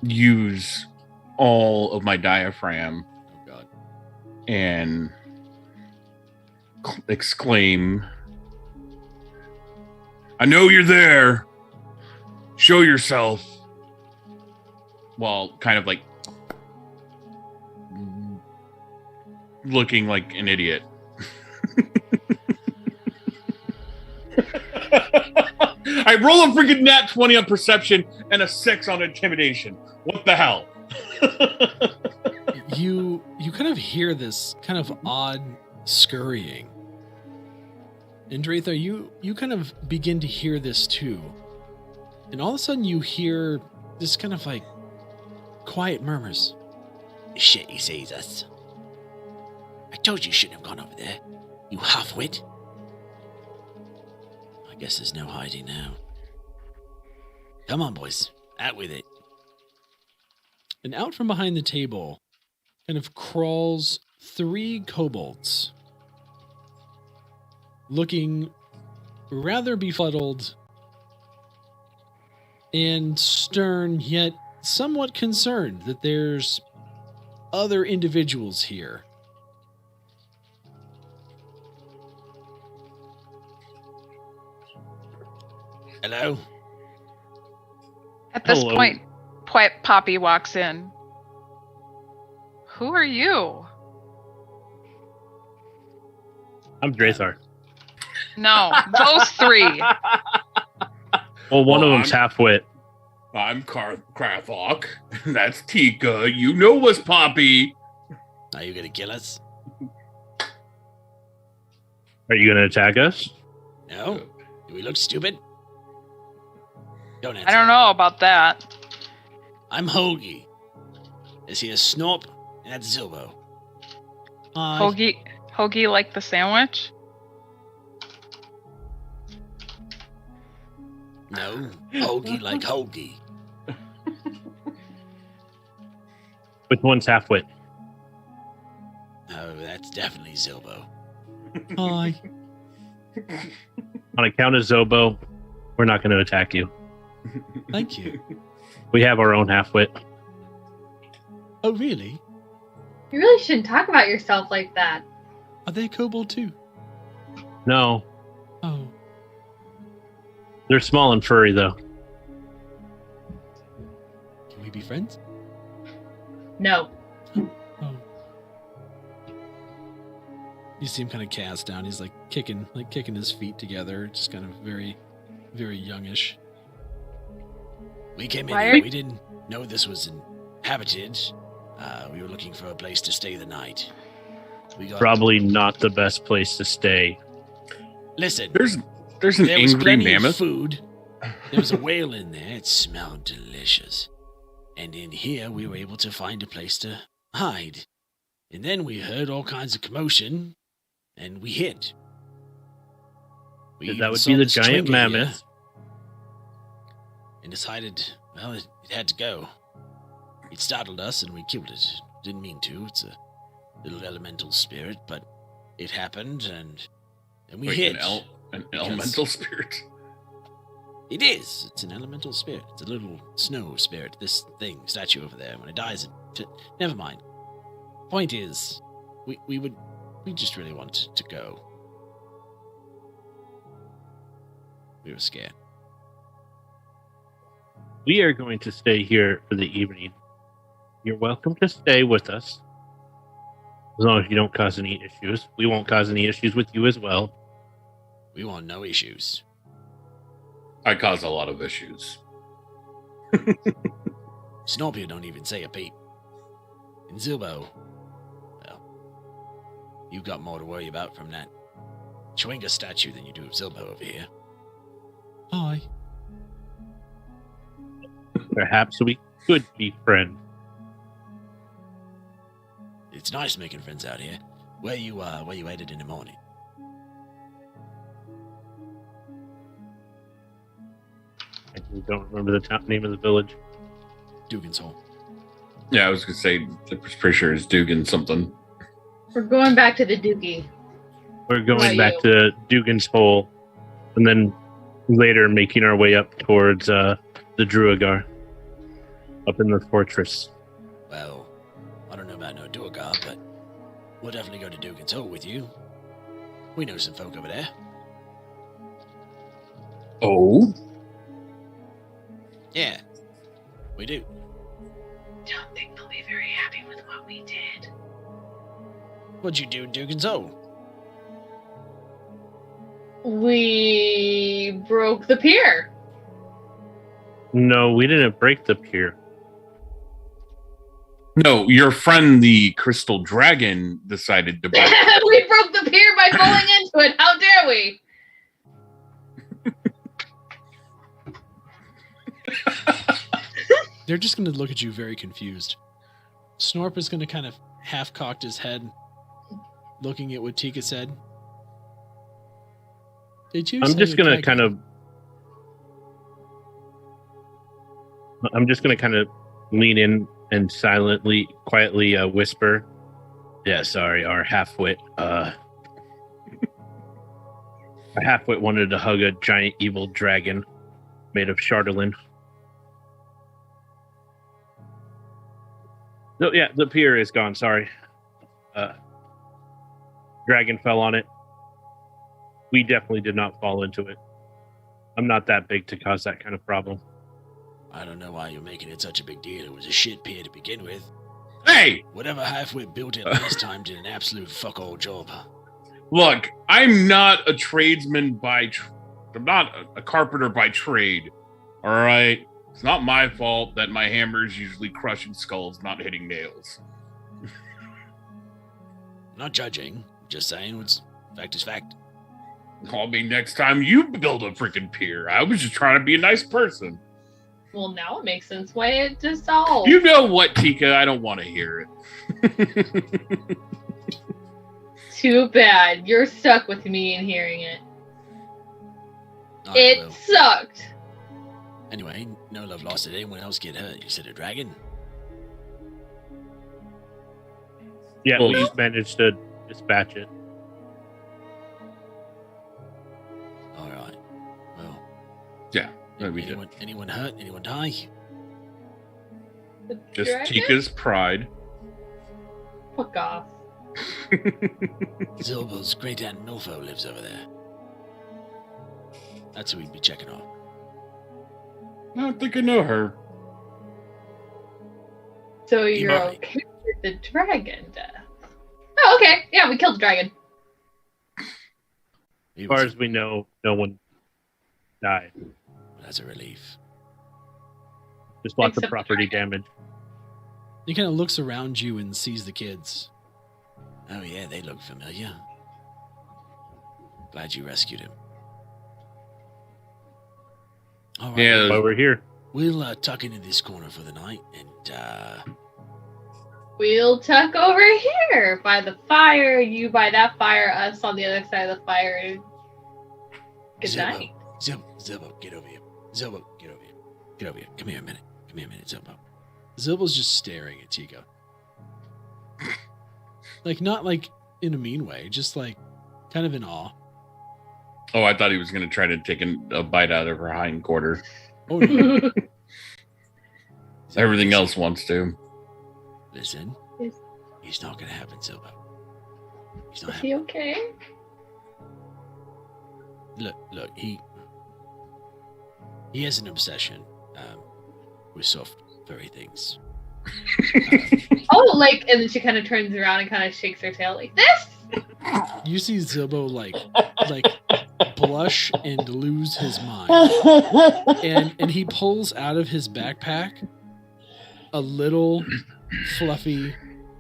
use all of my diaphragm. Oh God! And exclaim, "I know you're there. Show yourself." While kind of like looking like an idiot. I roll a freaking nat 20 on perception and a 6 on intimidation. What the hell? You kind of hear this kind of odd scurrying. And Drathar, you kind of begin to hear this too. And all of a sudden you hear this kind of like quiet murmurs. Shit, he sees us. I told you shouldn't have gone over there, you half-wit. I guess there's no hiding now. Come on, boys. Out with it. And out from behind the table kind of crawls 3 kobolds. Looking rather befuddled and stern, yet somewhat concerned that there's other individuals here. Hello? At this Hello. point, Poppy walks in. Who are you? I'm Drathar. No, those 3. Well, one of Well, them's half-wit. I'm Krathok. That's Tika. You know what's Poppy. Are you gonna kill us? Are you going to attack us? No? Do we look stupid? Don't answer. I don't know about that. I'm Hoagie. Is he a Snorp? And that's Zilbo. Hoagie like the sandwich? No, Hoagie like Hoagie. Which one's half-wit? Oh, that's definitely Zilbo. Hi. On account of Zobo, we're not going to attack you. Thank you. We have our own half-wit. Oh, really? You really shouldn't talk about yourself like that. Are they kobold too? No, Oh. they're small and furry, though. Can we be friends? No. Oh. You see him kind of cast down. He's like kicking his feet together, just kind of very, very youngish. We came in Why here. are- We didn't know this was inhabited. We were looking for a place to stay the night. We got Probably not the best place to stay. Listen. There's an There was angry plenty mammoth. of food. There was a whale in there. It smelled delicious. And in here, we were able to find a place to hide. And then we heard all kinds of commotion, and we hid. We That even would saw be the this giant trinket here mammoth. and decided, well, it had to go. It startled us, and we killed it. Didn't mean to. It's a little elemental spirit, but it happened, and we Wait, hid. an elemental spirit? It is. It's an elemental spirit. It's a little snow spirit. This statue over there. When it dies, never mind. Point is, we just really wanted to go. We were scared. We are going to stay here for the evening. You're welcome to stay with us. As long as you don't cause any issues. We won't cause any issues with you as well. We want no issues. I cause a lot of issues. Snorpia don't even say a peep. And Zilbo, well, you've got more to worry about from that Chewinga statue than you do of Zilbo over here. Hi. Perhaps we could be friends. It's nice making friends out here. Where you headed in the morning? I don't remember the name of the village. Dugan's Hole. Yeah, I was going to say, I'm pretty sure it's Dugan something. We're going back to the Doogie. We're going Not back to Dugan's Hole, and then later making our way up towards the Druagar, up in the fortress. Well, I don't know about no Duergar, but we'll definitely go to Dugan's Hole with you. We know some folk over there. Oh? Yeah, we do. Don't think they'll be very happy with what we did. What'd you do in Dugan's Hole? We broke the pier. No, we didn't break the pier. No, your friend, the Crystal Dragon, decided to break. We broke the pier by falling into it. How dare we? They're just going to look at you very confused. Snorp is going to kind of half-cocked his head, looking at what Tika said. Did you? I'm just gonna kind of lean in and quietly whisper. Yeah, sorry, our half-wit. Our half-wit wanted to hug a giant evil dragon made of PHANDALIN. So yeah, the pier is gone. Sorry, dragon fell on it. We definitely did not fall into it. I'm not that big to cause that kind of problem. I don't know why you're making it such a big deal. It was a shit pier to begin with. Hey! Whatever half-wit built it last time did an absolute fuck-all job. Look, I'm not a tradesman I'm not a carpenter by trade. All right? It's not my fault that my hammer is usually crushing skulls, not hitting nails. I'm not judging. Just saying what's fact is fact. Call me next time you build a freaking pier. I was just trying to be a nice person. Well, now it makes sense why it dissolved. You know what, Tika? I don't want to hear it. Too bad. You're stuck with me and hearing it. I It will. sucked. Anyway, no love lost. Did anyone else get hurt? You said a dragon? Yeah, Well, we just managed to dispatch it. Alright. Well, Yeah, no, we did. anyone hurt? Anyone die? The Just dragon? Tika's pride. Fuck off. Zilbo's great aunt Milfo lives over there. That's who we'd be checking on. I don't think I know her. So you're might. okay with the dragon death? Oh, okay. Yeah, we killed the dragon. As far as we know, no one died. That's a relief. Just lots of Except property dragon. damage. He kind of looks around you and sees the kids. Oh yeah, they look familiar. Glad you rescued him. Alright, Yeah, That's why we're here. we'll tuck into this corner for the night, and We'll tuck over here by the fire. You by that fire, us on the other side of the fire. Good night. Zilbo, get over here. Zilbo, get over here. Get over here. Come here a minute. Zilbo. Zilbo's just staring at Tika. Like, not like in a mean way, just like kind of in awe. Oh, I thought he was going to try to take a bite out of her hind quarter. Oh, no. Everything else wants to. Listen, he's not going to happen, Silver. He's not Is he okay? Look, he has an obsession with soft, furry things. Oh, like, and then she kind of turns around and kind of shakes her tail like this. You see Zilbo like blush and lose his mind, and he pulls out of his backpack a little fluffy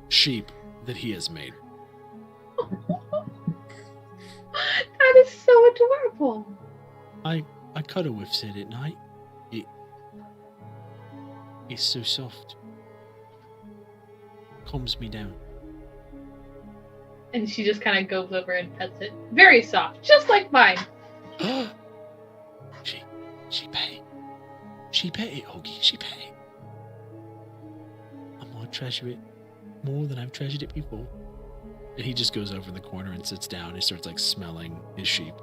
sheep that he has made. That is so adorable. I cuddle with Sid at night. It's so soft. Calms me down. And she just kind of goes over and pets it. Very soft, just like mine. She pet it, Augie. She pet it. I'm gonna treasure it more than I've treasured it before. And he just goes over in the corner and sits down. He starts like smelling his sheep.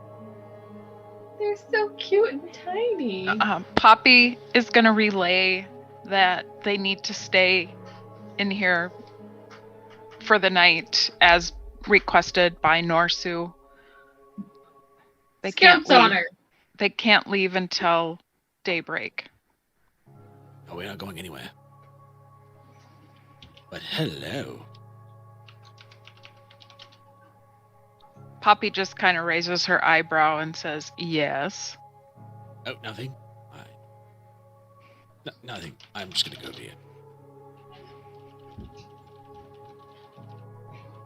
They're so cute and tiny. Poppy is going to relay that they need to stay in here for the night as requested by Norsu. They can't Scouts on leave. her. They can't leave until daybreak. Oh, we're not going anywhere. But hello. Poppy just kind of raises her eyebrow and says, yes. Oh, nothing. Nothing. I'm just gonna go to you.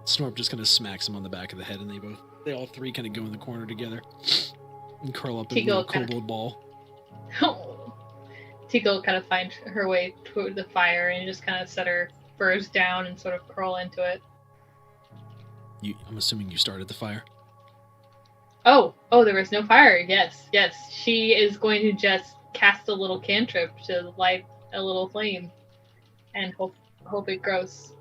Snorp just kind of smacks him on the back of the head, and they all three kind of go in the corner together and curl up in a Tico little kobold ball. Tico kind of finds her way toward the fire and just kind of set her furs down and sort of curl into it. I'm assuming you started the fire. Oh, there was no fire. Yes. She is going to just cast a little cantrip to light a little flame and hope it grows.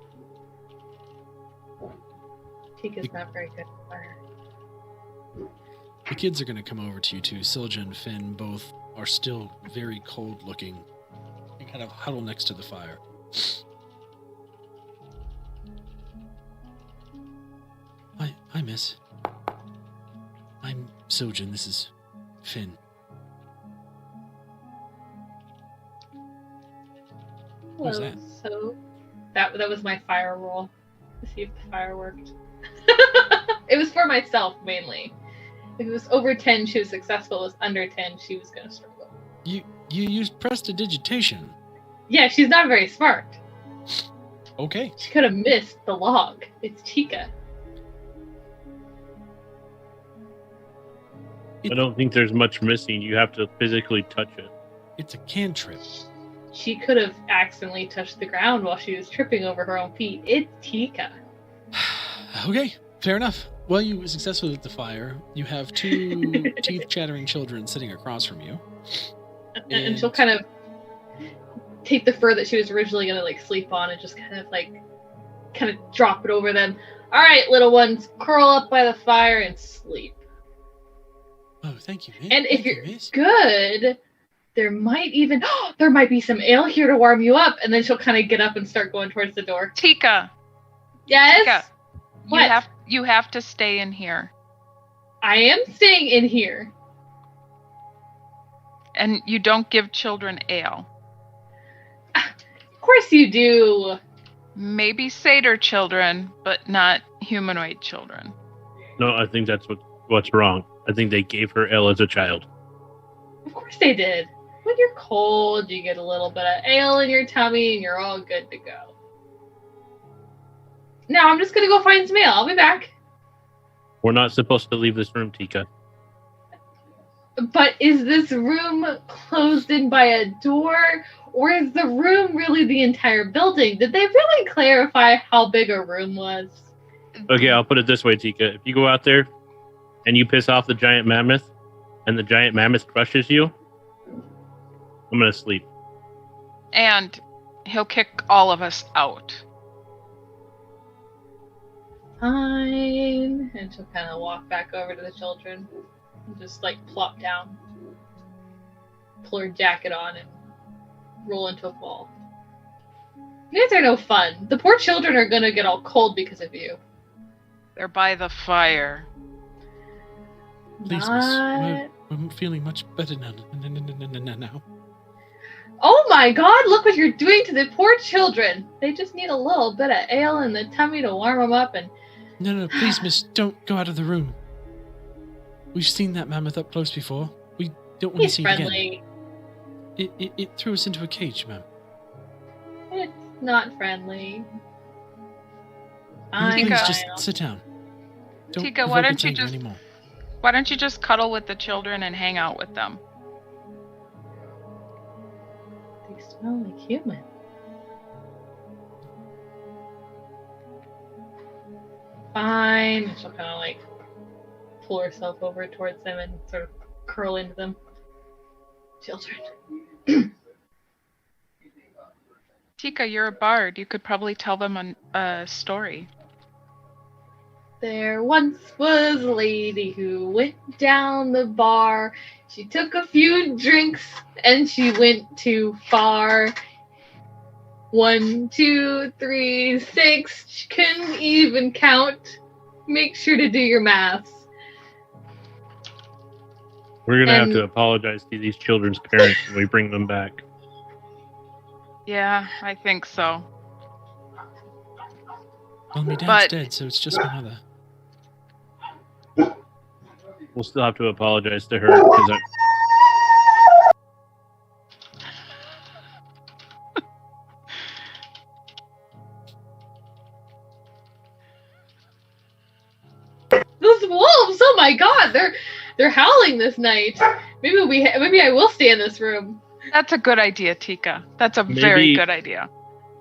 Tika's not very good at fire. The kids are going to come over to you too. Silja and Finn both are still very cold looking and kind of huddle next to the fire. Hi, miss. I'm Sojin. This is Finn. What was that? So that was my fire roll to see if the fire worked. It was for myself mainly. If it was over 10, she was successful. If it was under 10, she was going to struggle. You used prestidigitation. Yeah, she's not very smart. Okay. She could have missed the log. It's Tika. I don't think there's much missing. You have to physically touch it. It's a cantrip. She could have accidentally touched the ground while she was tripping over her own feet. It's Tika. Okay, fair enough. Well, you successfully lit the fire. You have two teeth-chattering children sitting across from you. And she'll kind of take the fur that she was originally going to like sleep on and just kind of drop it over them. All right, little ones, curl up by the fire and sleep. Oh, thank you, miss. And if Thank you're you, miss. good, there might be some ale here to warm you up. And then she'll kind of get up and start going towards the door. Tika, Yes? Tika, What? you have to stay in here. I am staying in here. And you don't give children ale. Of course you do. Maybe satyr children, but not humanoid children. No, I think that's what's wrong. I think they gave her ale as a child. Of course they did. When you're cold, you get a little bit of ale in your tummy and you're all good to go. Now I'm just going to go find some ale. I'll be back. We're not supposed to leave this room, Tika. But is this room closed in by a door? Or is the room really the entire building? Did they really clarify how big a room was? Okay, I'll put it this way, Tika. If you go out there and you piss off the giant mammoth and the giant mammoth crushes you, I'm going to sleep. And he'll kick all of us out. Fine. And she'll kind of walk back over to the children and just like plop down, pull her jacket on, and roll into a ball. You guys are no fun. The poor children are gonna get all cold because of you. They're by the fire. Please, Not... miss. I'm feeling much better now. Now. Oh my god, look what you're doing to the poor children. They just need a little bit of ale in the tummy to warm them up and... No, please, miss, don't go out of the room. We've seen that mammoth up close before. We don't want to He's see friendly. it again. It threw us into a cage, ma'am. It's not friendly. Will you Tika. please just sit down. Don't Tika, why provoke don't its you anger just- anymore. Why don't you just cuddle with the children and hang out with them? They smell like human. Fine. She'll kind of like pull herself over towards them and sort of curl into them. Children. Tika, you're a bard. You could probably tell them a story. There once was a lady who went down the bar. She took a few drinks and she went too far. 1, 2, 3, 6. She couldn't even count. Make sure to do your maths. We're gonna have And- to apologize to these children's parents when we bring them back. Yeah, I think so. Well, my dad's But- dead, so it's just my mother. We'll still have to apologize to her because Those wolves! Oh my god, they're howling this night. Maybe I will stay in this room. That's a good idea, Tika. That's a Maybe- very good idea.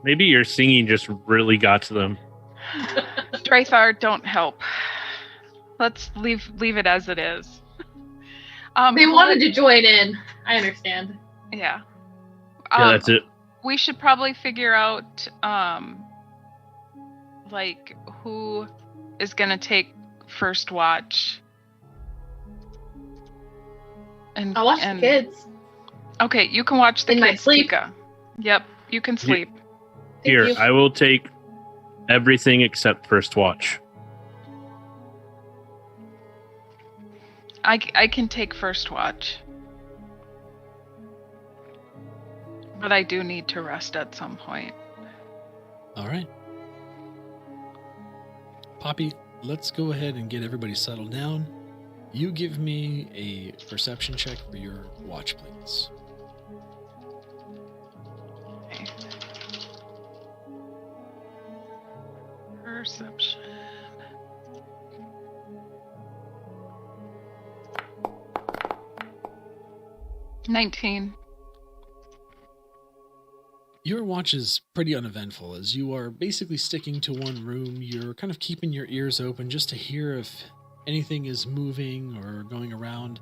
maybe your singing just really got to them. Drathar, don't help. Let's leave it as it is. They wanted to join in. I understand. Yeah. Yeah, that's it. We should probably figure out, like, who is gonna take first watch. And I'll watch and, the kids. Okay, you can watch the In my kids, sleep. Tika. Yep, you can sleep. Thank Here, you. I will take everything except first watch. I can take first watch. But I do need to rest at some point. All right. Poppy, let's go ahead and get everybody settled down. You give me a perception check for your watch, please. Okay. Perception. $19. Your watch is pretty uneventful as you are basically sticking to one room. You're kind of keeping your ears open just to hear if anything is moving or going around.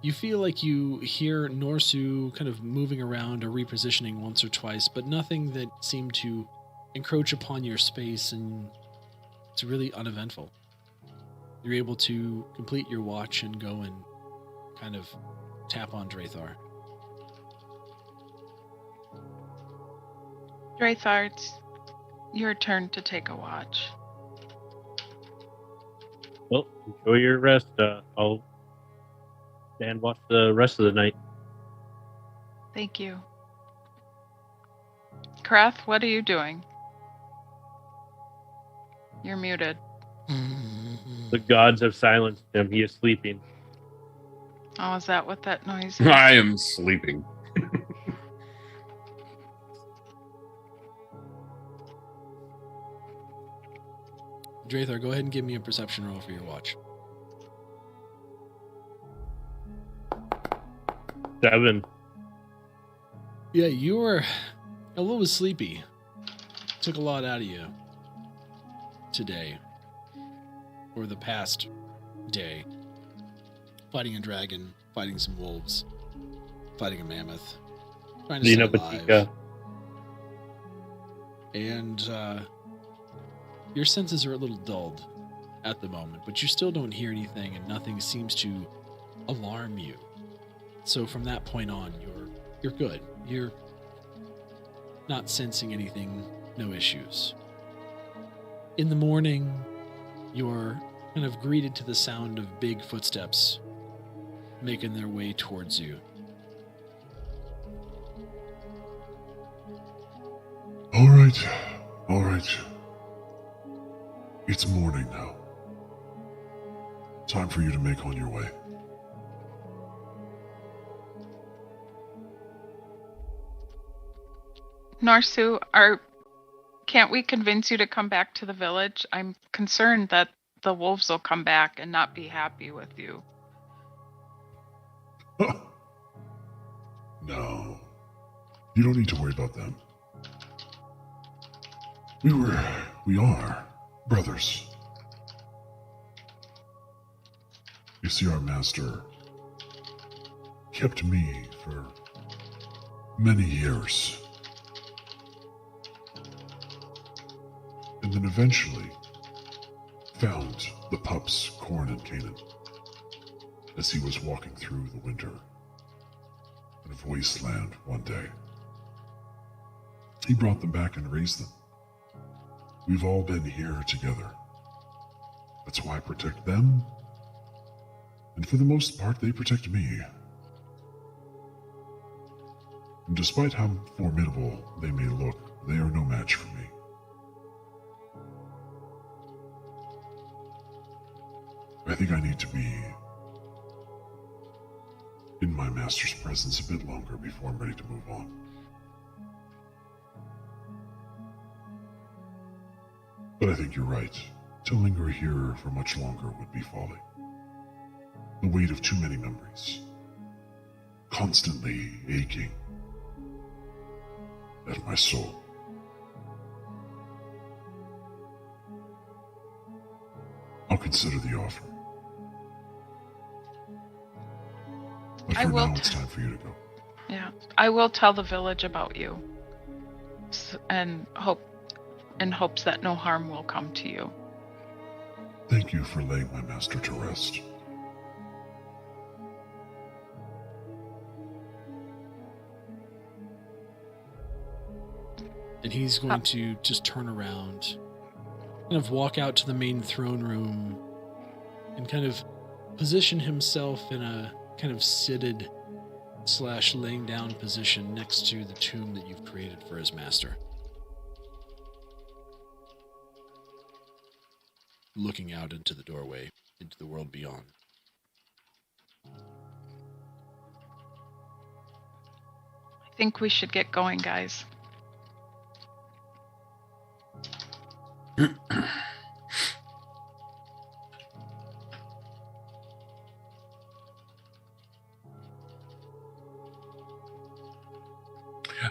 You feel like you hear Norsu kind of moving around or repositioning once or twice, but nothing that seemed to encroach upon your space, and it's really uneventful. You're able to complete your watch and go and kind of tap on Drathar. Drathar, it's your turn to take a watch. Well, enjoy your rest. I'll stand watch the rest of the night. Thank you. Krath, what are you doing? You're muted. The gods have silenced him. He is sleeping. Oh, is that what that noise is? I am sleeping. Drathar, go ahead and give me a perception roll for your watch. 7. Yeah, you were a little sleepy. Took a lot out of you today, or the past day. Fighting a dragon, fighting some wolves, fighting a mammoth, trying to stay Lena alive. Batika. And Your senses are a little dulled at the moment, but you still don't hear anything, and nothing seems to alarm you. So from that point on, you're good. You're not sensing anything, no issues. In the morning, you're kind of greeted to the sound of big footsteps making their way towards you. All right. It's morning now. Time for you to make on your way. Narsu, can't we convince you to come back to the village? I'm concerned that the wolves will come back and not be happy with you. No. You don't need to worry about them. We are brothers. You see, our master kept me for many years. And then eventually found the pups, Corn and Canaan, as he was walking through the winter in a wasteland one day. He brought them back and raised them. We've all been here together. That's why I protect them. And for the most part, they protect me. And despite how formidable they may look, they are no match for me. I think I need to be in my master's presence a bit longer before I'm ready to move on. But I think you're right. To linger here for much longer would be folly. The weight of too many memories, constantly aching at my soul. I'll consider the offer. But for now, it's time for you to go. Yeah, I will tell the village about you, and in hopes that no harm will come to you. Thank you for laying my master to rest. And he's going to just turn around, kind of walk out to the main throne room, and kind of position himself in a kind of seated / laying down position next to the tomb that you've created for his master. Looking out into the doorway, into the world beyond. I think we should get going, guys.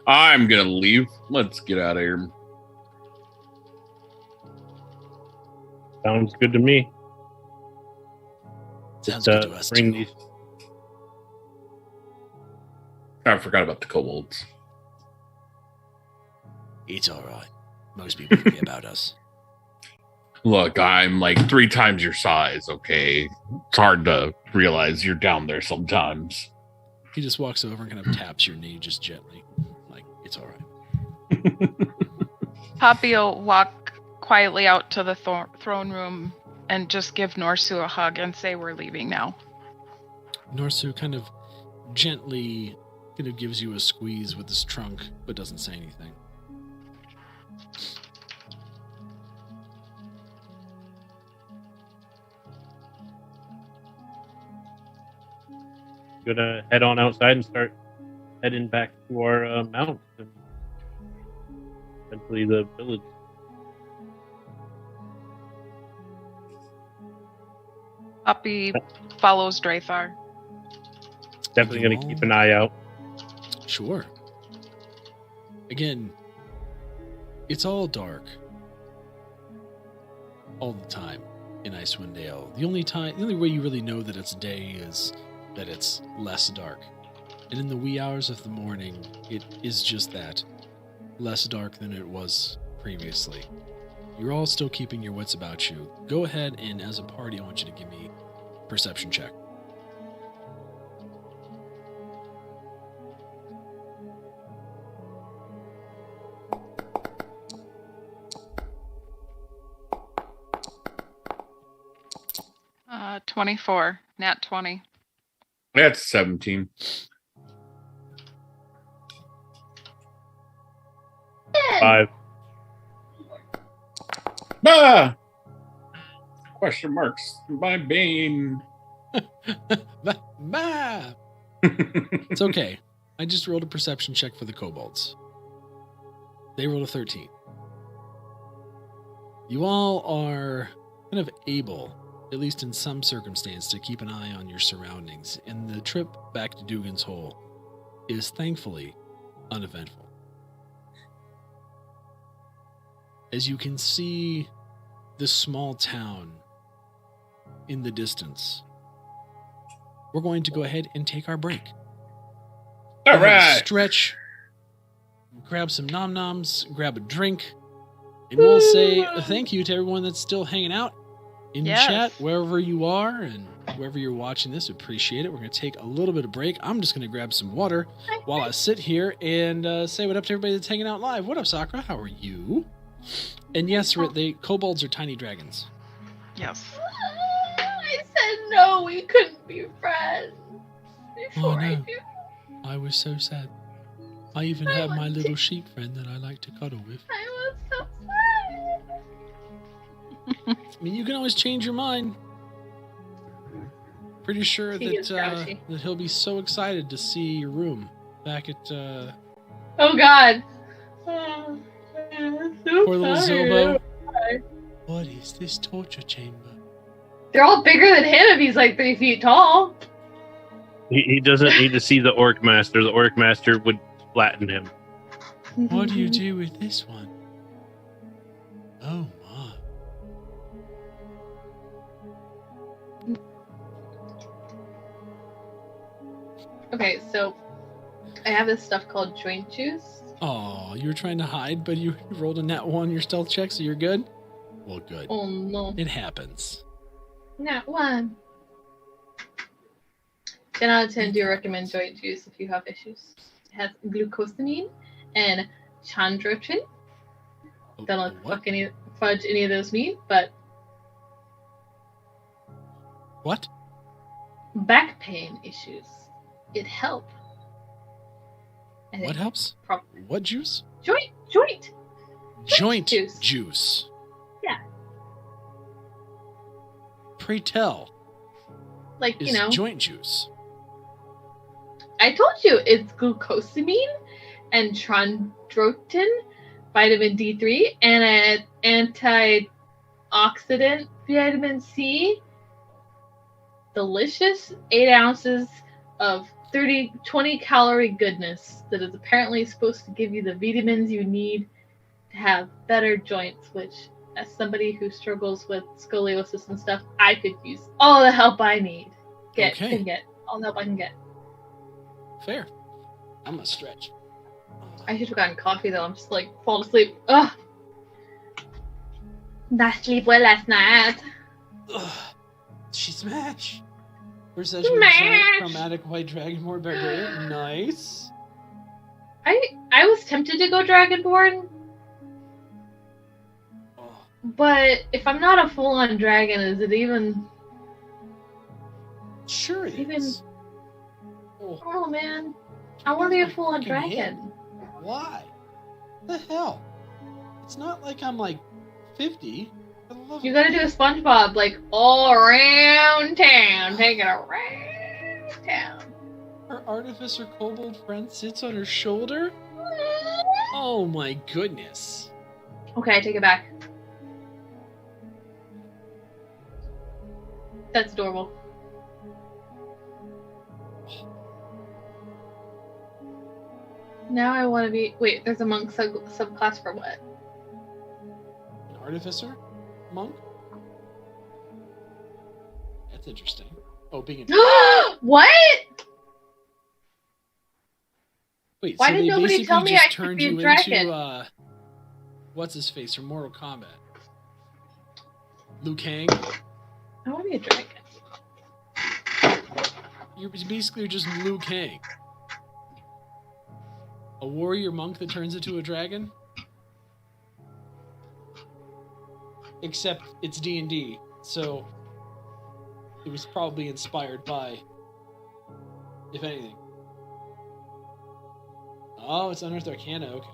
I'm gonna leave. Let's get out of here. Sounds good to me. Sounds good to us bring too. these. I forgot about the kobolds. It's all right. Most people forget about us. Look, I'm like 3 times your size, okay? It's hard to realize you're down there sometimes. He just walks over and kind of taps your knee just gently. Like, it's all right. Poppy will walk quietly out to the throne room and just give Norsu a hug and say we're leaving now. Norsu kind of gently kind of gives you a squeeze with his trunk, but doesn't say anything. Gonna head on outside and start heading back to our mount and eventually the village. Poppy follows Drathar. Definitely gonna keep an eye out. Sure. Again, it's all dark. All the time in Icewind Dale. The only way you really know that it's day is that it's less dark. And in the wee hours of the morning, it is just that. Less dark than it was previously. You're all still keeping your wits about you. Go ahead and, as a party, I want you to give me a perception check. Uh, 24. Nat 20. That's 17. Five. Ah! Question marks. My bane. Bah! It's okay. I just rolled a perception check for the kobolds. They rolled a 13. You all are kind of able, at least in some circumstance, to keep an eye on your surroundings, and the trip back to Dugan's Hole is thankfully uneventful. As you can see the small town in the distance, we're going to go ahead and take our break. All Go ahead and right. stretch, grab some nom-noms, grab a drink, and we'll say thank you to everyone that's still hanging out in Yes. chat, wherever you are and wherever you're watching this. Appreciate it. We're going to take a little bit of break. I'm just going to grab some water while I sit here and say what up to everybody that's hanging out live. What up, Sakura? How are you? And yes, kobolds are tiny dragons. Yes. I said no, we couldn't be friends. Before I no. do. I was so sad. I even have my little sheep friend that I like to cuddle with. I was so sad. I mean, you can always change your mind. Pretty sure He is that grouchy. that he'll be so excited to see your room back at Oh God. Oh, I'm so poor little tired. Zobo. What is this torture chamber? They're all bigger than him if he's like 3 feet tall. He doesn't need to see the Orc Master. The Orc Master would flatten him. What do you do with this one? Oh my. Okay, so I have this stuff called joint juice. Oh, you were trying to hide, but you rolled a nat 1 your stealth check, so you're good? Well, good. Oh no. It happens. Not one. 10 out of 10 do recommend joint juice if you have issues. It has glucosamine and chondroitin. Oh, Don't know what? what fudge any of those mean, but What? back pain issues. It helps. I think What helps? prob- What juice? Joint. Joint juice. juice. Yeah. Pray tell, Like, is you know, joint juice. I told you it's glucosamine and chondroitin, vitamin D3, and an antioxidant vitamin C. Delicious 8 ounces of 20 calorie goodness that is apparently supposed to give you the vitamins you need to have better joints, which, as somebody who struggles with scoliosis and stuff, I could use all the help I need. Okay. Can get all the help I can get. Fair. I'm gonna stretch. I should have gotten coffee though. I'm just like fall asleep. Ugh. Not sleep well last night. Ugh. She smash. Perception Smash! chromatic white dragonborn barbarian. Nice. I was tempted to go Dragonborn, Oh, but if I'm not a full-on dragon, is it even? sure it Even- is. Oh, Oh man, I want to be a My full-on fucking dragon. why? What the hell? It's not like I'm like 50. I love You it. gotta do a SpongeBob, like all around town, take it around town. Her artificer kobold friend sits on her shoulder? Oh my goodness. Okay, I take it back. That's adorable. Now I want to be. Wait, there's a monk subclass for what? An artificer? Monk? That's interesting. Oh, being a... What? Wait, Why so did they nobody basically tell me just I could turned be a you dragon? into, what's his face from Mortal Kombat? Liu Kang. I want to be a dragon. You're basically just Liu Kang. A warrior monk that turns into a dragon? Except it's D&D, so it was probably inspired by, if anything. Oh, it's Unearthed Arcana, okay.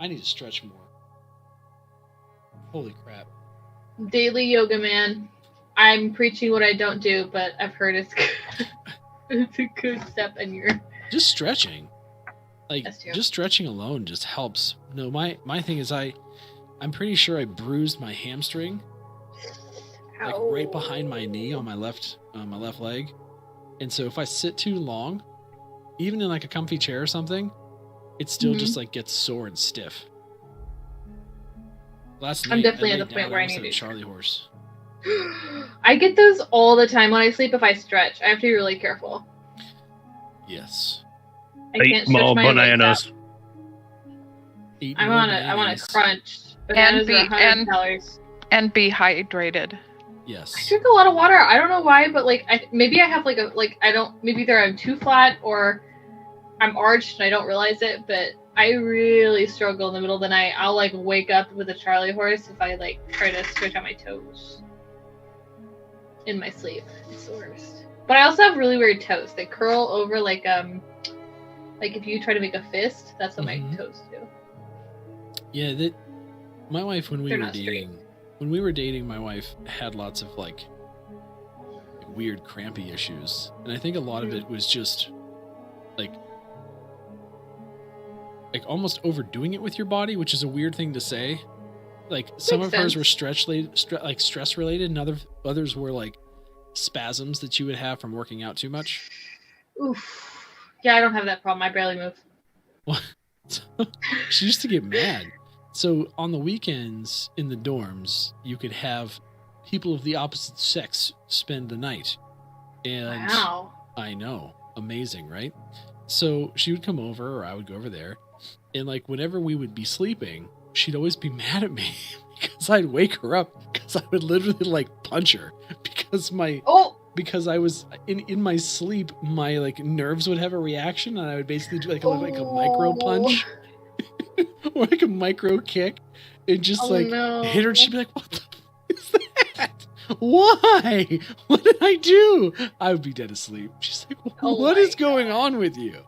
I need to stretch more. Holy crap. Daily yoga, man. I'm preaching what I don't do, but I've heard it's good. It's a good step in your... Just stretching. Like, That's true. just stretching alone just helps. No, my thing is I'm pretty sure I bruised my hamstring. Like right behind my knee on my left leg. And so if I sit too long, even in like a comfy chair or something, it still just like gets sore and stiff. Last night, I'm definitely I at the laid point down, where I almost need had a to... Charlie horse. I get those all the time when I sleep if I stretch. I have to be really careful. Yes. I can't stretch more my legs bananas. out. Eat I more want a bananas. crunch. Bananas are 100 calories. And be hydrated. Yes. I drink a lot of water. I don't know why, but like maybe I have maybe either I'm too flat or I'm arched and I don't realize it, but I really struggle in the middle of the night. I'll like wake up with a Charlie horse if I like try to stretch out my toes in my sleep. It's the worst. But I also have really weird toes. They curl over like if you try to make a fist, that's what my toes do. Yeah, my wife when we They're were not straight. dating, my wife had lots of like weird crampy issues, and I think a lot of it was just like almost overdoing it with your body, which is a weird thing to say. Like some Makes of hers sense. were stress related, and others were like spasms that you would have from working out too much. Oof. Yeah, I don't have that problem. I barely move. She used to get mad. So on the weekends in the dorms, you could have people of the opposite sex spend the night. And Wow. I know. Amazing, right? So she would come over, or I would go over there, and like whenever we would be sleeping, she'd always be mad at me because I'd wake her up because I would literally like punch her because I was in my sleep, my like nerves would have a reaction, and I would basically do like a micro punch or like a micro kick and just hit her, and she'd be like, "What the f- is that? Why? What did I do?" I would be dead asleep. She's like, "What is going on with you?"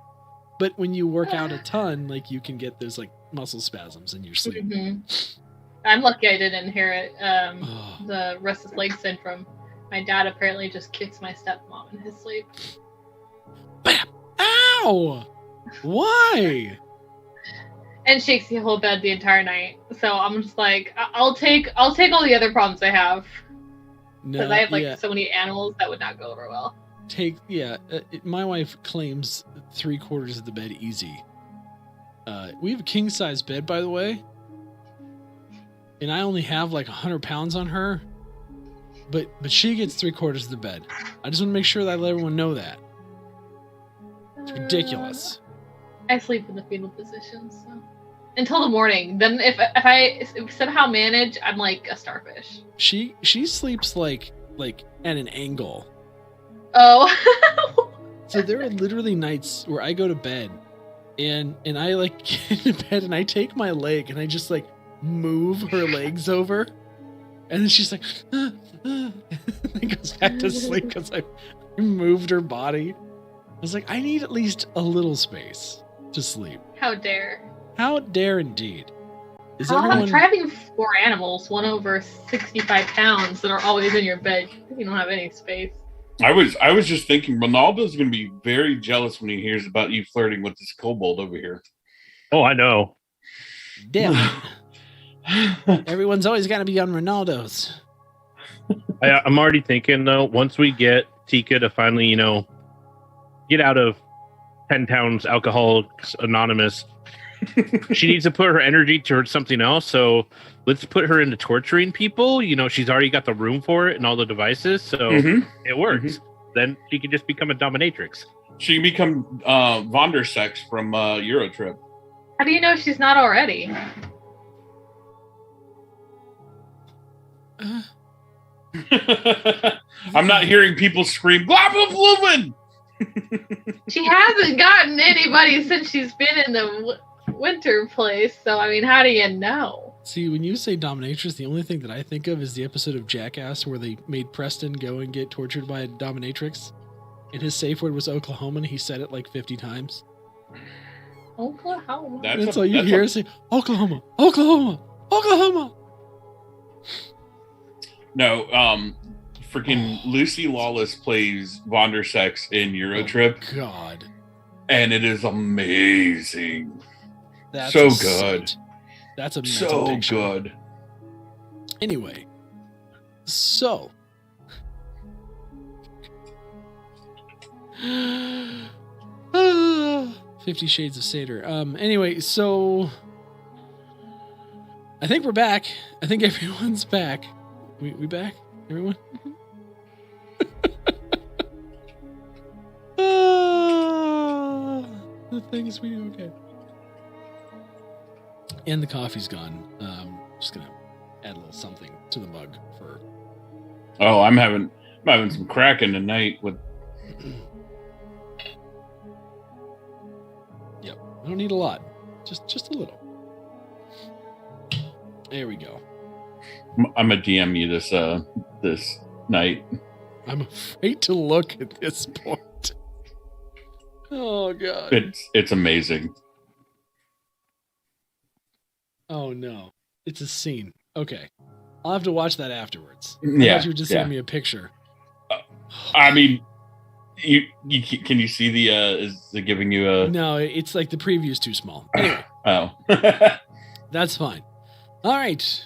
But when you work out a ton, like you can get those like muscle spasms in your sleep. I'm lucky I didn't inherit the restless leg syndrome. My dad apparently just kicks my stepmom in his sleep. Bam! Ow! Why? And shakes the whole bed the entire night. So I'm just like, I'll take all the other problems I have. Because I have so many animals that would not go over well. My wife claims 3/4 of the bed easy. We have a king size bed, by the way, and I only have like 100 pounds on her, but she gets 3/4 of the bed. I just want to make sure that I let everyone know that. It's ridiculous. I sleep in the fetal position, so until the morning. Then if I somehow manage, I'm like a starfish. She sleeps like at an angle. Oh. So there are literally nights where I go to bed and I like get into bed and I take my leg and I just like move her legs over, and then she's like and then goes back to sleep because I moved her body. I was like, I need at least a little space to sleep. How dare. How dare indeed. I'm having 4 animals, one over 65 pounds, that are always in your bed. You don't have any space. I was just thinking, Ronaldo's going to be very jealous when he hears about you flirting with this kobold over here. Oh, I know. Damn. Everyone's always got to be on Ronaldo's. I'm already thinking, though, once we get Tika to finally, get out of 10 Towns Alcoholics Anonymous, she needs to put her energy towards something else. So let's put her into torturing people. She's already got the room for it and all the devices, so it works. Then she can just become a dominatrix. She can become Vondersex from Eurotrip. How do you know she's not already? I'm not hearing people scream, Globulin! She hasn't gotten anybody since she's been in the winter place, so I mean, how do you know? See, when you say dominatrix, the only thing that I think of is the episode of Jackass where they made Preston go and get tortured by a dominatrix. And his safe word was Oklahoma, and he said it like 50 times. Oklahoma. That's all you hear say, Oklahoma, Oklahoma, Oklahoma. No, freaking Lucy Lawless plays Vondersex in Eurotrip. Oh, God. And it is amazing. That's so a good. Sight. That's a mental so picture. good. Anyway, so 50 Shades of Seder. Anyway, so I think we're back. I think everyone's back. We back? Everyone? The things we do. Okay. And the coffee's gone. Just gonna add a little something to the mug for. Oh, I'm having some Kraken tonight with. Yep, I don't need a lot, just a little. There we go. I'm a DM you this night. I'm afraid to look at this point. Oh God. It's amazing. Oh no, it's a scene. Okay, I'll have to watch that afterwards. Yeah, I thought you would just send me a picture. I mean, you can you see the is it giving you a? No, it's like the preview's too small. Anyway, oh, that's fine. All right,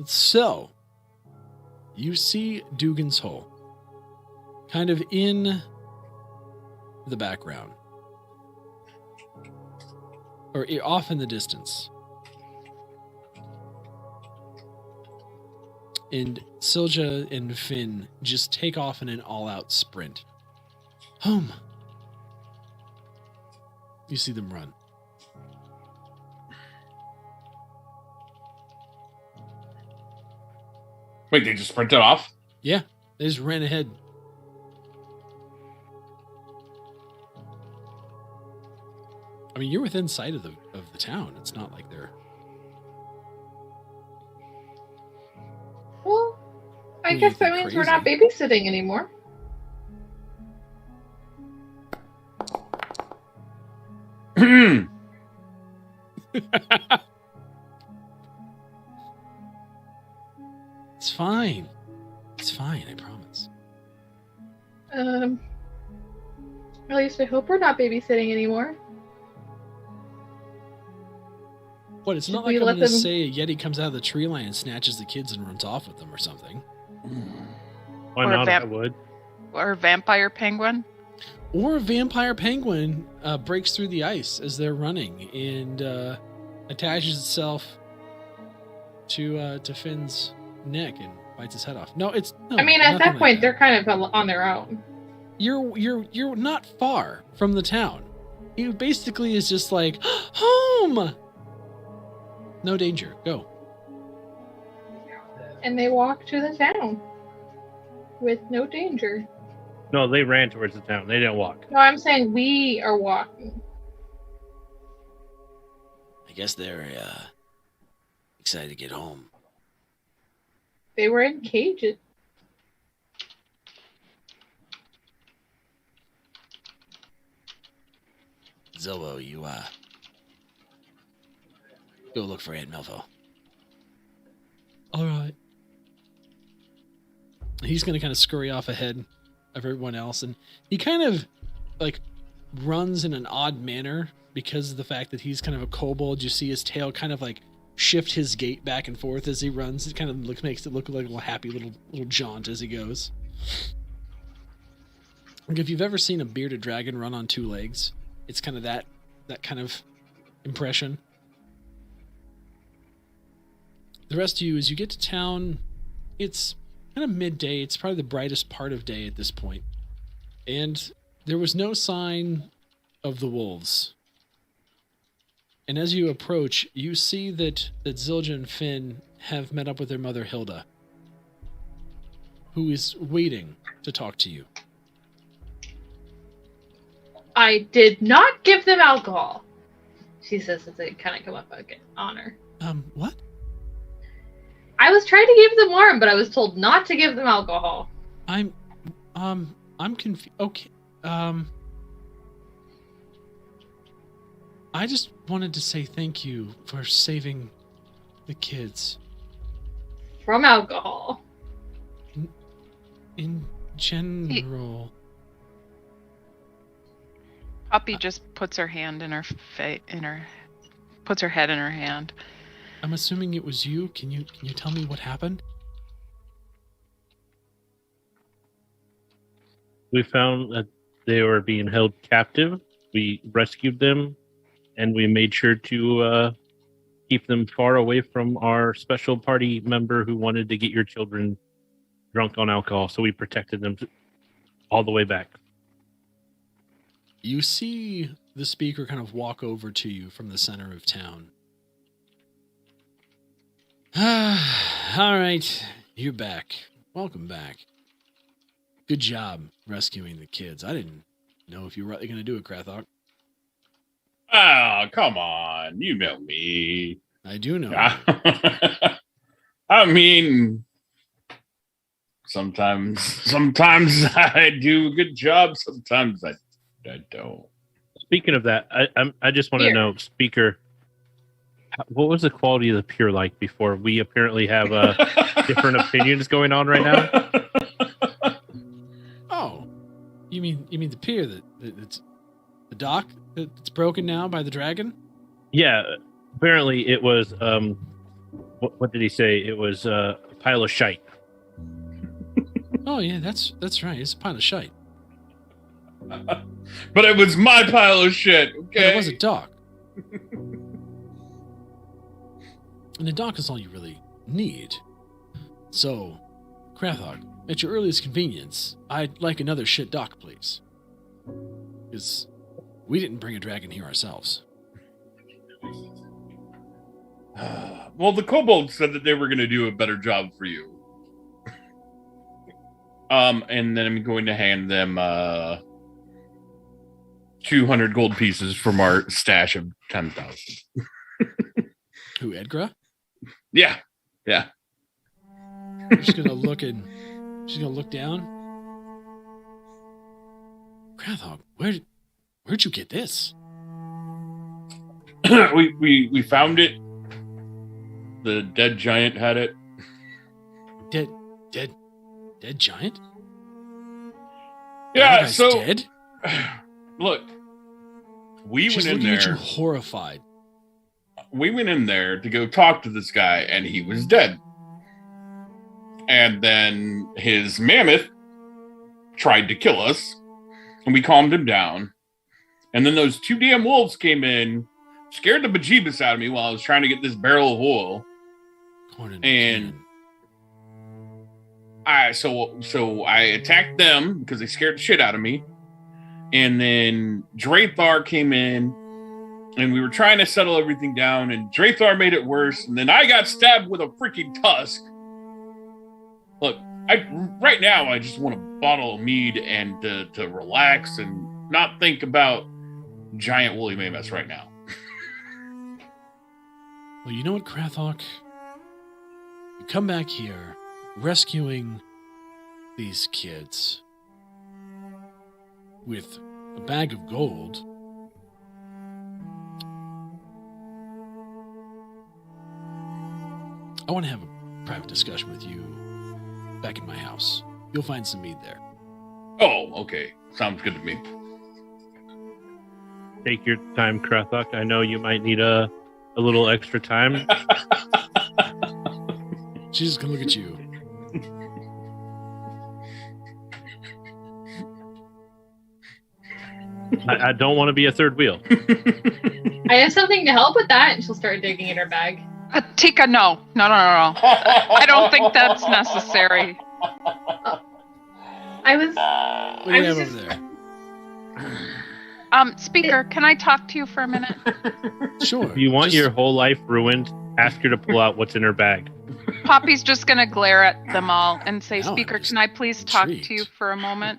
so you see Dugan's Hole, kind of in the background, or off in the distance. And Silja and Finn just take off in an all-out sprint. Home. You see them run. Wait, they just sprinted off? Yeah, they just ran ahead. I mean, you're within sight of the town. It's not like they're... Well, I guess that means we're not babysitting anymore. It's fine. It's fine, I promise. At least I hope we're not babysitting anymore. What, it's not like I'm going to say a Yeti comes out of the tree line and snatches the kids and runs off with them or something. Why not? I would. Or a vampire penguin. Or a vampire penguin breaks through the ice as they're running and attaches itself to Finn's neck and bites his head off. No, it's no. I mean, at that point, they're kind of on their own. You're not far from the town. He basically is just like home. No danger. Go. And they walk to the town with no danger. No, they ran towards the town. They didn't walk. No, I'm saying we are walking. I guess they're excited to get home. They were in cages. Zillow, you go look for Aunt Melvo. All right. He's going to kind of scurry off ahead of everyone else, and he kind of like runs in an odd manner because of the fact that he's kind of a kobold. You see his tail kind of like shift his gait back and forth as he runs. It kind of makes it look like a little happy little jaunt as he goes. Like if you've ever seen a bearded dragon run on two legs, it's kind of that kind of impression. The rest of you, as you get to town, it's kind of midday. It's probably the brightest part of day at this point. And there was no sign of the wolves. And as you approach, you see that Zilja and Finn have met up with their mother, Hilda. who is waiting to talk to you. I did not give them alcohol, she says as they kind of come up on her. What? I was trying to give them warm, but I was told not to give them alcohol. I'm confused. Okay. I just wanted to say thank you for saving the kids. From alcohol. In general. Poppy just puts her hand in her puts her head in her hand. I'm assuming it was you. Can you tell me what happened? We found that they were being held captive. We rescued them, and we made sure to keep them far away from our special party member who wanted to get your children drunk on alcohol. So we protected them all the way back. You see the speaker kind of walk over to you from the center of town. All right, you're back. Welcome back. Good job rescuing the kids. I didn't know if you were really going to do it, Krathok. Oh, come on. You know me. I do know. I mean, sometimes I do a good job. Sometimes I don't. Speaking of that, I just want to know, Speaker, what was the quality of the pier like before? We apparently have different opinions going on right now. Oh, you mean the pier that's the dock that's broken now by the dragon? Yeah, apparently it was. What did he say? It was a pile of shite. Oh yeah, that's right. It's a pile of shite. But it was my pile of shit. Okay, but it was a dock. And a dock is all you really need. So, Krathog, at your earliest convenience, I'd like another shit dock, please. Because we didn't bring a dragon here ourselves. Well, the kobolds said that they were going to do a better job for you. And then I'm going to hand them 200 gold pieces from our stash of 10,000. Who, Edgra? Yeah. I'm just gonna look down. Krathog, where'd you get this? we found it. The dead giant had it. Dead giant? Yeah, That so guy's dead? Look, we She's went in looking at there. you horrified. We went in there to go talk to this guy, and he was dead. And then his mammoth tried to kill us, and we calmed him down. And then those two damn wolves came in, scared the bejeebus out of me while I was trying to get this barrel of oil. And so I attacked them because they scared the shit out of me. And then Drathar came in, and we were trying to settle everything down, and Drathar made it worse, and then I got stabbed with a freaking tusk. Look, right now I just want a bottle of mead and to relax and not think about giant woolly mammoths right now. Well, you know what, Krathok? You come back here, rescuing these kids with a bag of gold. I want to have a private discussion with you back in my house. You'll find some mead there. Oh, okay. Sounds good to me. Take your time, Krathok. I know you might need a little extra time. She's just gonna look at you. I don't want to be a third wheel. I have something to help with that, and she'll start digging in her bag. Tika, no. I don't think that's necessary. I was. What do you have over there? Speaker, can I talk to you for a minute? Sure. If you want your whole life ruined, ask her to pull out what's in her bag. Poppy's just gonna glare at them all and say, Now I'm "Speaker, just can I please talk to intrigued. you for a moment?"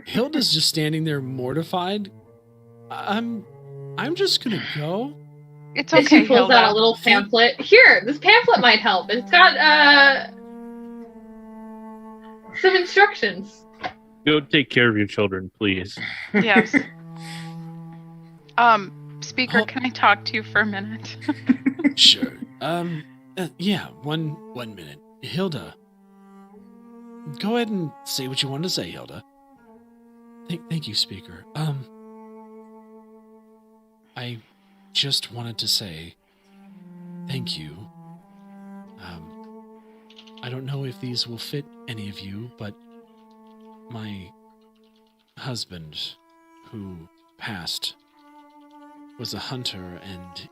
Hilda's just standing there mortified. I'm just gonna go. It's And okay, she pulls Hilda. out a little pamphlet. Here, this pamphlet might help. It's got some instructions. Go take care of your children, please. Yes. Speaker, Oh. can I talk to you for a minute? Sure. Yeah. One minute. Hilda, go ahead and say what you wanted to say, Hilda. Thank you, Speaker. I just wanted to say thank you. I don't know if these will fit any of you, but my husband, who passed, was a hunter, and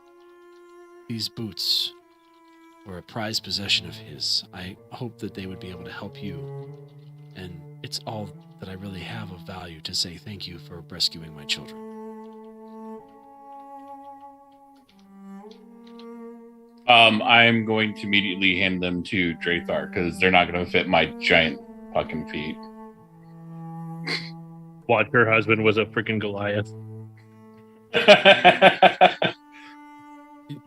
these boots were a prized possession of his. I hope that they would be able to help you, and it's all that I really have of value to say thank you for rescuing my children. I'm going to immediately hand them to Drathar because they're not going to fit my giant fucking feet. What, her husband was a freaking Goliath.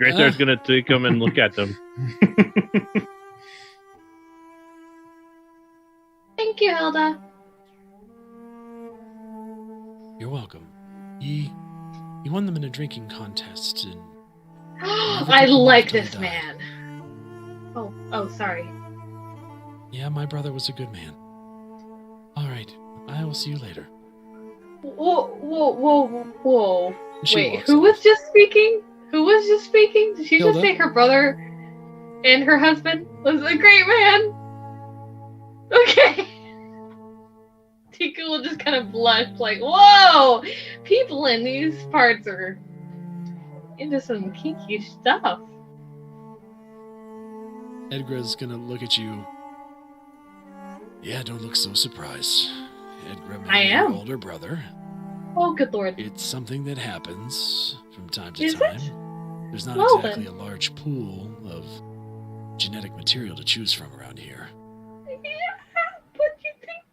Drathar's gonna take them and look at them. Thank you, Hilda. You're welcome. He won them in a drinking contest, and I like this man. Oh, sorry. yeah, my brother was a good man. All right, I will see you later. Whoa. She Wait, walks who off. was just speaking? Did she Hilda? just say her brother and her husband was a great man? Okay. Tika will just kind of blush like, whoa! People in these parts are into some kinky stuff. Edgra's gonna look at you. Yeah, don't look so surprised. Edgra I married her am. older brother. Oh, good lord. It's something that happens from time to Is it? time. There's not Well, exactly then. a large pool of genetic material to choose from around here. Yeah, but you think...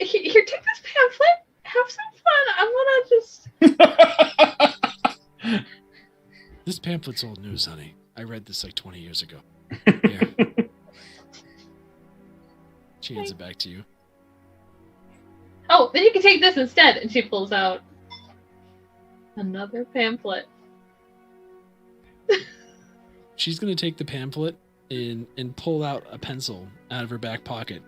Here, take this pamphlet. Have some fun. I'm gonna just... This pamphlet's old news, honey. I read this like 20 years ago. Here. She hands it back to you. Oh, then you can take this instead. And she pulls out another pamphlet. She's gonna take the pamphlet and pull out a pencil out of her back pocket.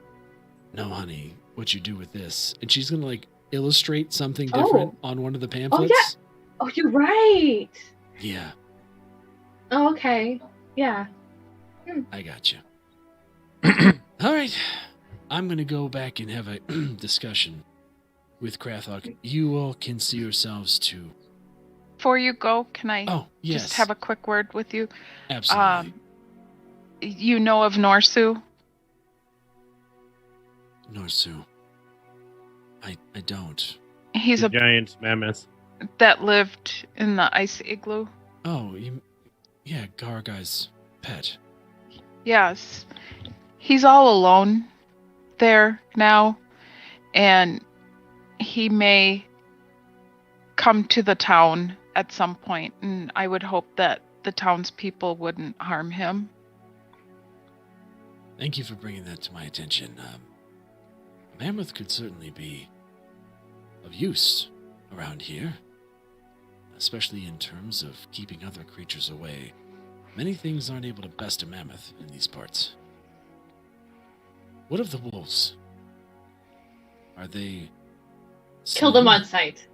No, honey, what you do with this? And she's gonna like illustrate something different on one of the pamphlets. Oh, you're right. Yeah, Oh, okay. Yeah. I got you. All right, I'm gonna go back and have a discussion with Krathok. You all can see yourselves to. Before you go, can I Oh, yes, just have a quick word with you? absolutely. You know of Norsu? Norsu. I don't. He's The a giant mammoth. that lived in the ice igloo. Oh, yeah, Gargai's pet. Yes. He's all alone there now, and he may come to the town at some point, and I would hope that the townspeople wouldn't harm him. Thank you for bringing that to my attention. A mammoth could certainly be of use around here, especially in terms of keeping other creatures away. Many things aren't able to best a mammoth in these parts. What of the wolves? Are they... Kill them slain? on sight.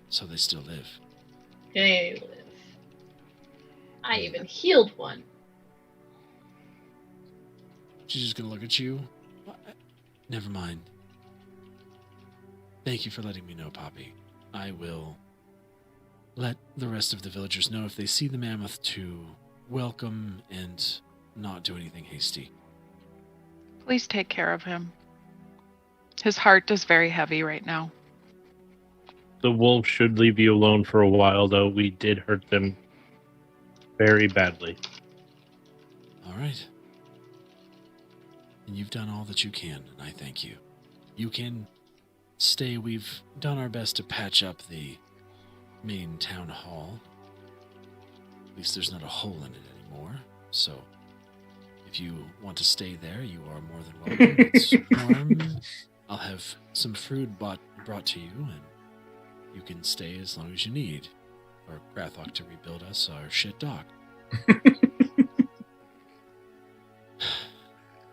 So they still live. They live. I even healed one. She's just gonna look at you. Never mind. Thank you for letting me know, Poppy. I will let the rest of the villagers know if they see the mammoth to welcome and not do anything hasty. Please take care of him. His heart is very heavy right now. The wolves should leave you alone for a while, though. We did hurt them. very badly. All right. And you've done all that you can, and I thank you. You can stay. We've done our best to patch up the main town hall. At least there's not a hole in it anymore. So if you want to stay there, you are more than welcome. It's warm. I'll have some food brought to you, and you can stay as long as you need for Grathok to rebuild us our shit dock.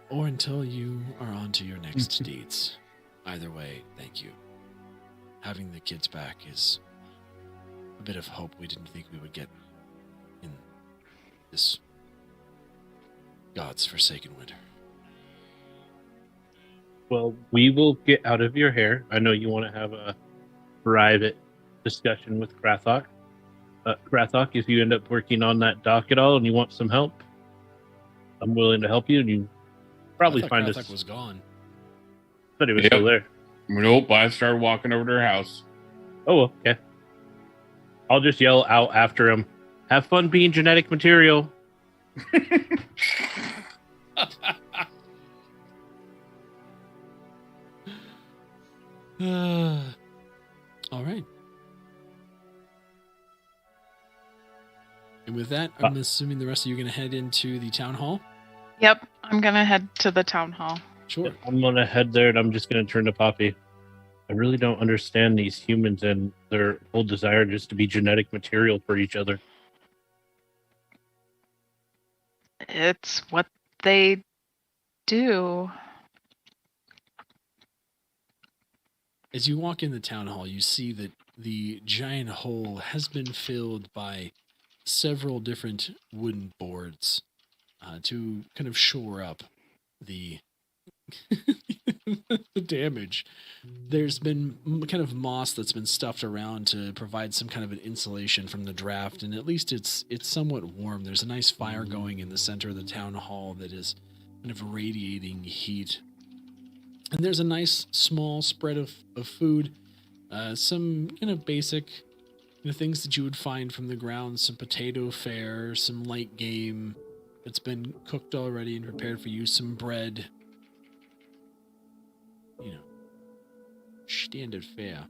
Or until you are on to your next deeds. Either way, thank you. Having the kids back is a bit of hope we didn't think we would get in this God's forsaken winter. Well, we will get out of your hair. I know you want to have a private discussion with Grathok. Grathok, if you end up working on that dock at all and you want some help, I'm willing to help you, and you probably find Grathok us. was gone. But he was Yep. still there. Nope, I started walking over to her house. Oh, okay. I'll just yell out after him. Have fun being genetic material. All right. And with that, I'm assuming the rest of you are going to head into the town hall? Yep, I'm gonna head to the town hall. Sure. I'm going to head there, and I'm just going to turn to Poppy. I really don't understand these humans and their whole desire just to be genetic material for each other. It's what they do. As you walk in the town hall, you see that the giant hole has been filled by several different wooden boards to kind of shore up the the damage. There's been kind of moss that's been stuffed around to provide some kind of an insulation from the draft, and at least it's somewhat warm. There's a nice fire going in the center of the town hall that is kind of radiating heat. And there's a nice small spread of food, some kind of basic things that you would find from the ground, some potato fare, some light game that's been cooked already and prepared for you, some bread. You know, standard fare.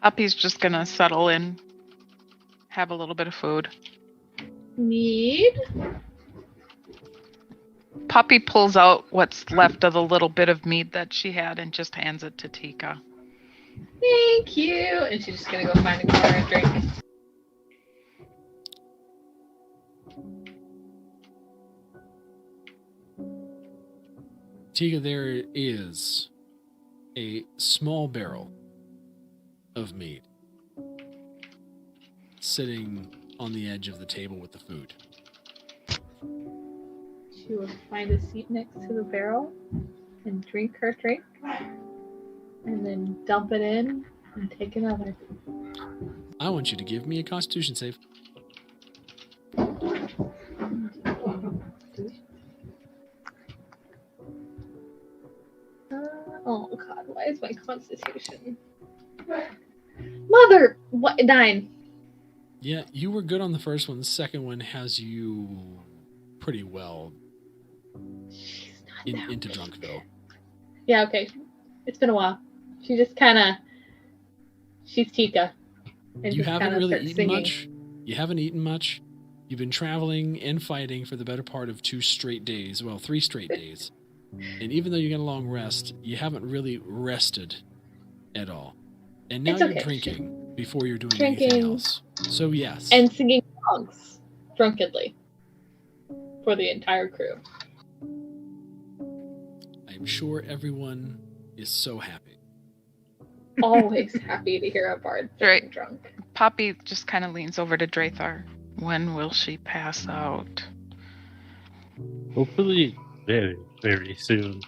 Poppy's just gonna settle in, have a little bit of food. Need? Poppy pulls out what's left of the little bit of meat that she had and just hands it to Tika. Thank you. And she's just gonna go find a corner and drink. Tika, there is a small barrel of meat sitting on the edge of the table with the food. She will find a seat next to the barrel and drink her drink. And then dump it in and take another. I want you to give me a Constitution save. Oh god, why is my Constitution? Mother! What? 9. Yeah, you were good on the first one. The second one has you pretty well She's not now. into Drunkville. Yeah, okay. It's been a while. She just kind of... She's Tika. And You just haven't kinda really starts eaten singing. much. You haven't eaten much. You've been traveling and fighting for the better part of 2 straight days. Well, 3 straight days. And even though you get a long rest, you haven't really rested at all. And now It's you're okay. drinking before you're doing Drinking. anything else. So yes. And singing songs. Drunkenly. For the entire crew. I'm sure everyone is so happy. Always happy to hear a bard Right. sing drunk. Poppy just kind of leans over to Drathar. When will she pass out? Hopefully very, very soon.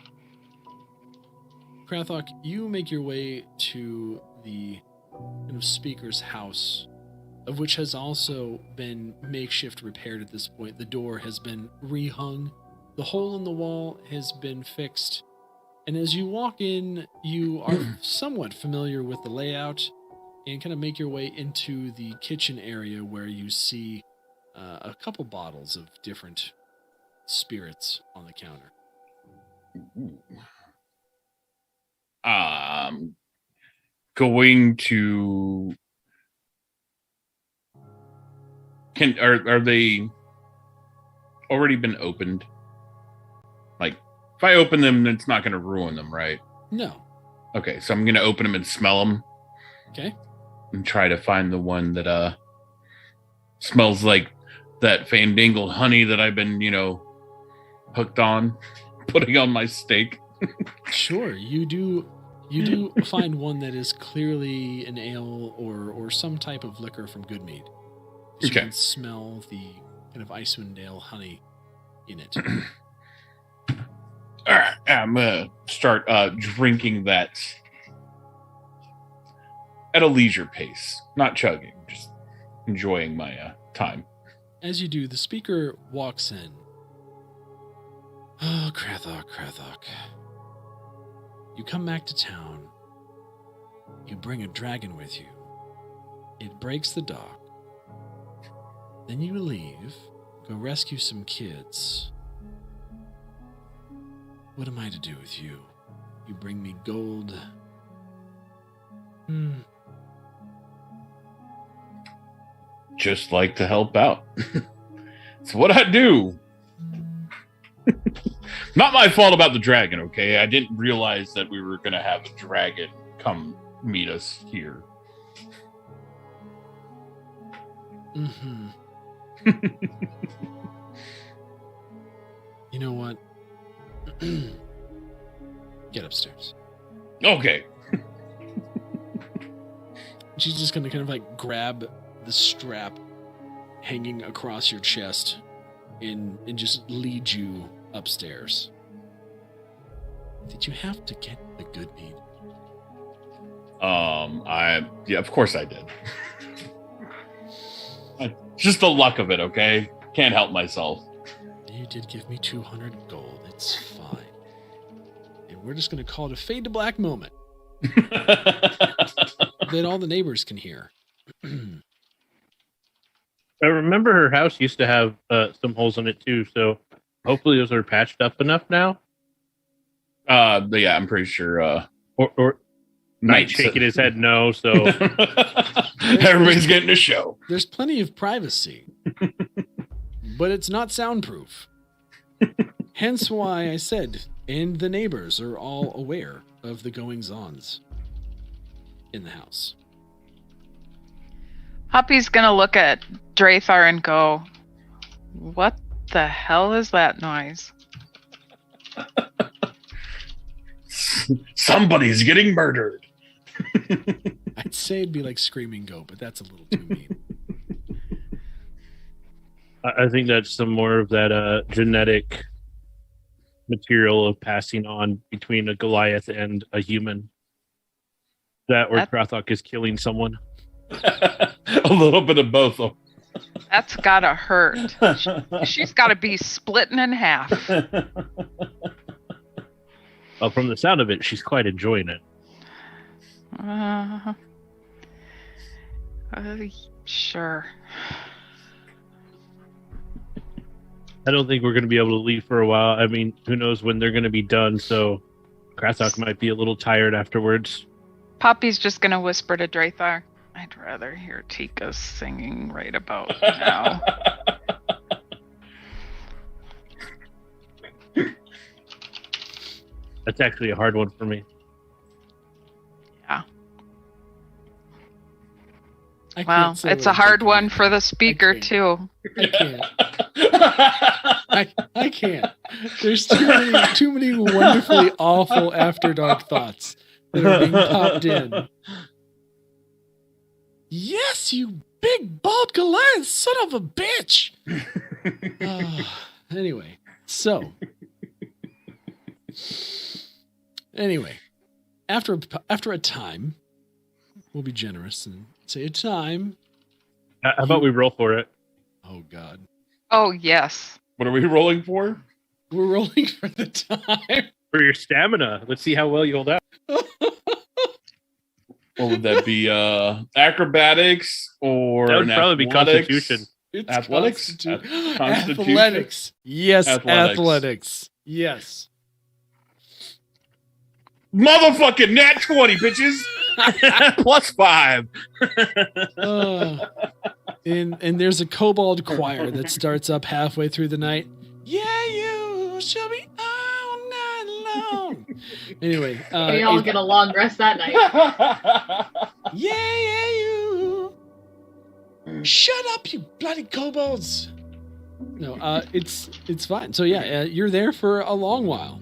Krathok, you make your way to the kind of speaker's house, of which has also been makeshift repaired at this point. The door has been rehung. The hole in the wall has been fixed. And as you walk in, you are somewhat familiar with the layout. and kind of make your way into the kitchen area where you see a couple bottles of different spirits on the counter. Going to are they already been opened? Like, if I open them, it's not going to ruin them, right? No. Okay, so I'm going to open them and smell them. Okay. And try to find the one that smells like that fandangled honey that I've been, hooked on, putting on my steak. Sure, you do find one that is clearly an ale or some type of liquor from Goodmead. You can smell the kind of Icewind Ale honey in it. All right, I'm gonna start drinking that at a leisure pace, not chugging, just enjoying my time. As you do, the speaker walks in. Oh, Krathok. You come back to town. You bring a dragon with you. It breaks the dock. Then you leave, go rescue some kids. What am I to do with you? You bring me gold. Just like to help out. It's what I do. Not my fault about the dragon, okay? I didn't realize that we were going to have a dragon come meet us here. Mm-hmm. You know what? Get upstairs. Okay. She's just going to kind of like grab the strap hanging across your chest and just lead you upstairs. Did you have to get the Goodmead? Yeah, of course I did. Just the luck of it, okay? Can't help myself. You did give me 200 gold. It's fine. And we're just going to call it a fade to black moment. That all the neighbors can hear. I remember her house used to have some holes in it too, so hopefully those are patched up enough now. Yeah, I'm pretty sure. Or Knight shaking his head no, so everybody's getting a show. There's plenty of privacy, but it's not soundproof. Hence why I said, and the neighbors are all aware of the goings-ons in the house. Hoppy's gonna look at Drathar and go, "What the hell is that noise?" Somebody's getting murdered. I'd say it'd be like Screaming Goat, but that's a little too mean. I think that's some more of that genetic material of passing on between a Goliath and a human. That or Krathok is killing someone. A little bit of both. That's gotta hurt. She's gotta be splitting in half. Well, from the sound of it, she's quite enjoying it. Sure. I don't think we're going to be able to leave for a while. I mean, who knows when they're going to be done, so Krathok might be a little tired afterwards. Poppy's just gonna whisper to Drathar, "I'd rather hear Tika singing right about now." That's actually a hard one for me. Yeah. Well, it's a hard one for the speaker, too. I can't. I can't. There's too many wonderfully awful After Dark thoughts that are being popped in. Yes, you big bald Goliath son of a bitch! Anyway, so... Anyway, after a time, we'll be generous and say a time. How about we roll for it? Oh, God. Oh, yes. What are we rolling for? We're rolling for the time. For your stamina. Let's see how well you hold out. What would that be? Acrobatics or That would probably be athletics? Constitution. It's Athletics? Constitution. Constitution? Athletics. Yes, Athletics. athletics. Yes. Motherfucking nat 20, bitches. +5. And there's a kobold choir that starts up halfway through the night. Yeah, you shall be all night long. Anyway, We all get a long rest that night. yeah, you. Shut up, you bloody kobolds. No, it's fine. So yeah, you're there for a long while,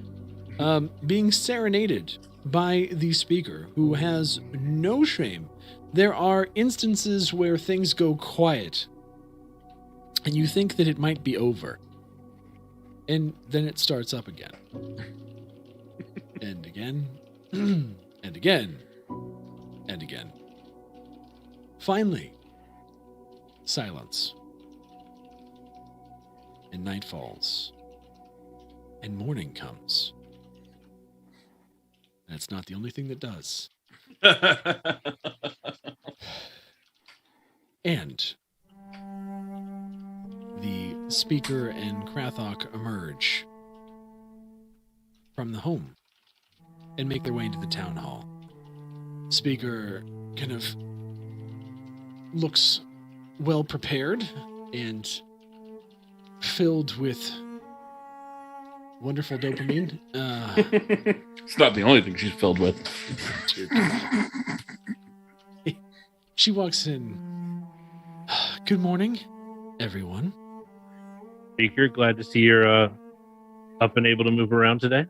being serenaded by the speaker who has no shame. There are instances where things go quiet, and you think that it might be over, and then it starts up again, and again, and again, and again. Finally, silence. And night falls. And morning comes. And it's not the only thing that does. And the speaker and Krathok emerge from the home and make their way into the town hall. Speaker kind of looks well prepared and filled with wonderful dopamine. It's not the only thing she's filled with. She walks in. Good morning, everyone. Speaker, glad to see you're up and able to move around today.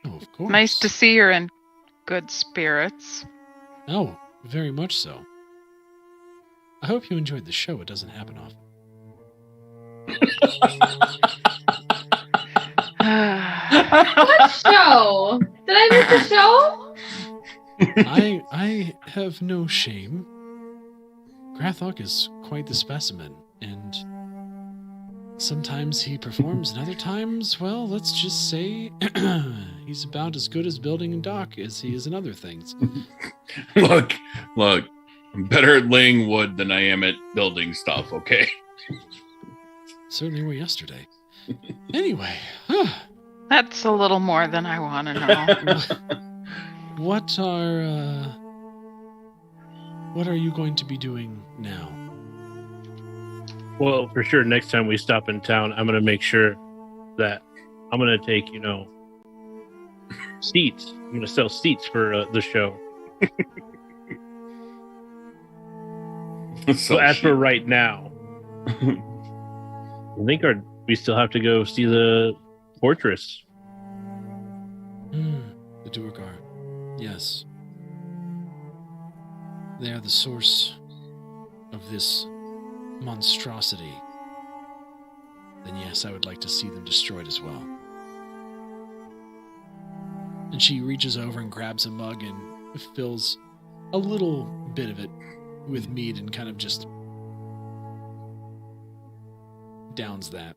Oh, of course. Nice to see you're in good spirits. Oh, very much so. I hope you enjoyed the show. It doesn't happen often. What show? Did I miss the show? I have no shame. Krathok is quite the specimen, and sometimes he performs, and other times, well, let's just say he's about as good as building a dock as he is in other things. Look, I'm better at laying wood than I am at building stuff, okay? Certainly were yesterday. Anyway, That's a little more than I want to know. what are you going to be doing now? Well, for sure, next time we stop in town, I'm going to make sure that I'm going to take, seats. I'm going to sell seats for the show. So as for right now, I think we still have to go see the fortress. The Duergar. Yes. They are the source of this monstrosity. Then yes, I would like to see them destroyed as well. And she reaches over and grabs a mug and fills a little bit of it with mead and kind of just downs that.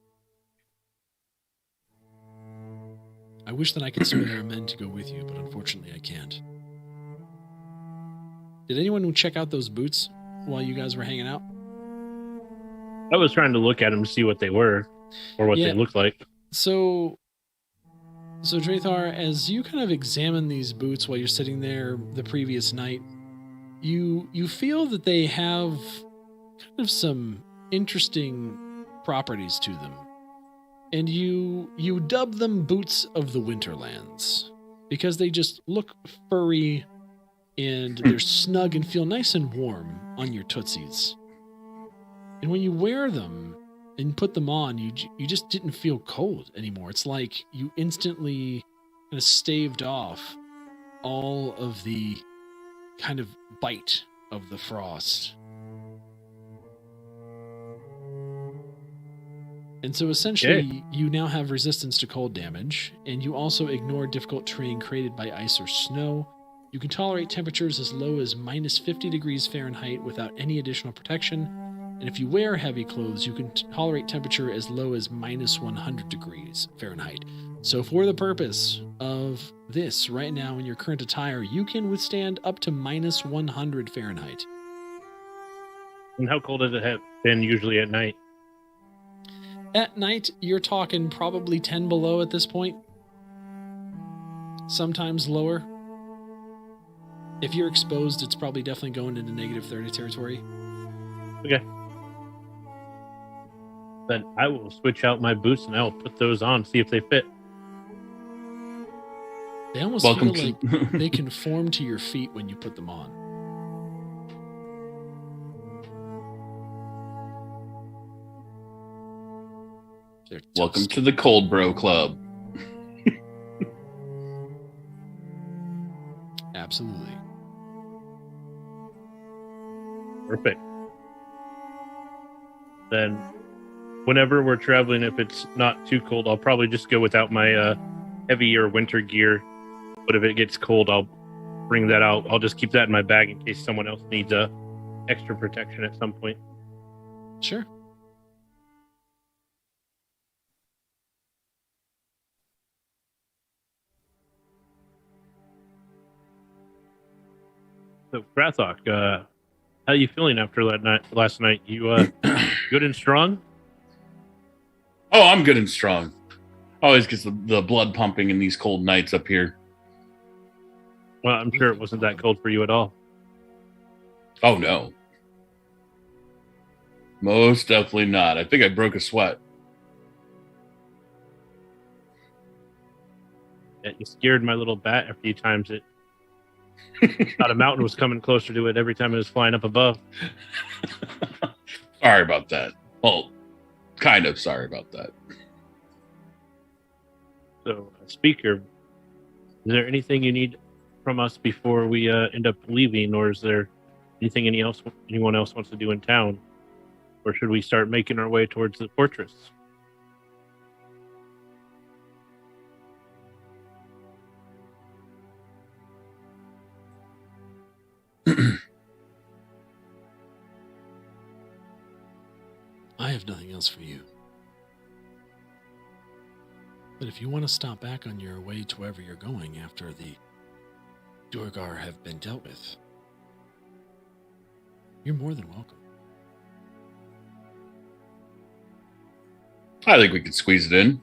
I wish that I could spare a men to go with you, but unfortunately I can't. Did anyone check out those boots while you guys were hanging out? I was trying to look at them to see what they were or what they looked like. So Drathar, as you kind of examine these boots while you're sitting there the previous night, you feel that they have kind of some interesting properties to them. And you dub them Boots of the Winterlands because they just look furry and they're snug and feel nice and warm on your tootsies. And when you wear them and put them on, you just didn't feel cold anymore. It's like you instantly kind of staved off all of the kind of bite of the frost. And so essentially, you now have resistance to cold damage, and you also ignore difficult terrain created by ice or snow. You can tolerate temperatures as low as -50 degrees Fahrenheit without any additional protection, And if you wear heavy clothes, you can tolerate temperature as low as minus 100 degrees Fahrenheit. So for the purpose of this, right now in your current attire, you can withstand up to minus 100 Fahrenheit. And how cold has it have been usually at night? At night, you're talking probably 10 below at this point. Sometimes lower. If you're exposed, it's probably definitely going into negative 30 territory. Okay. Then I will switch out my boots and I will put those on, see if they fit. They almost feel like they conform to your feet when you put them on. Welcome to the Cold Bro Club. Absolutely. Perfect. Then whenever we're traveling, if it's not too cold, I'll probably just go without my heavier winter gear. But if it gets cold, I'll bring that out. I'll just keep that in my bag in case someone else needs extra protection at some point. Sure. So, Brathok, how are you feeling after last night? You good and strong? Oh, I'm good and strong. Always gets the blood pumping in these cold nights up here. Well, I'm sure it wasn't that cold for you at all. Oh, no. Most definitely not. I think I broke a sweat. Yeah, you scared my little bat a few times. It thought a mountain was coming closer to it every time it was flying up above. Sorry about that. Well, kind of sorry about that. So, Speaker, is there anything you need from us before we end up leaving, or is there anything anyone else wants to do in town? Or should we start making our way towards the fortress? I have nothing else for you. But if you want to stop back on your way to wherever you're going after the Durgar have been dealt with, you're more than welcome. I think we could squeeze it in.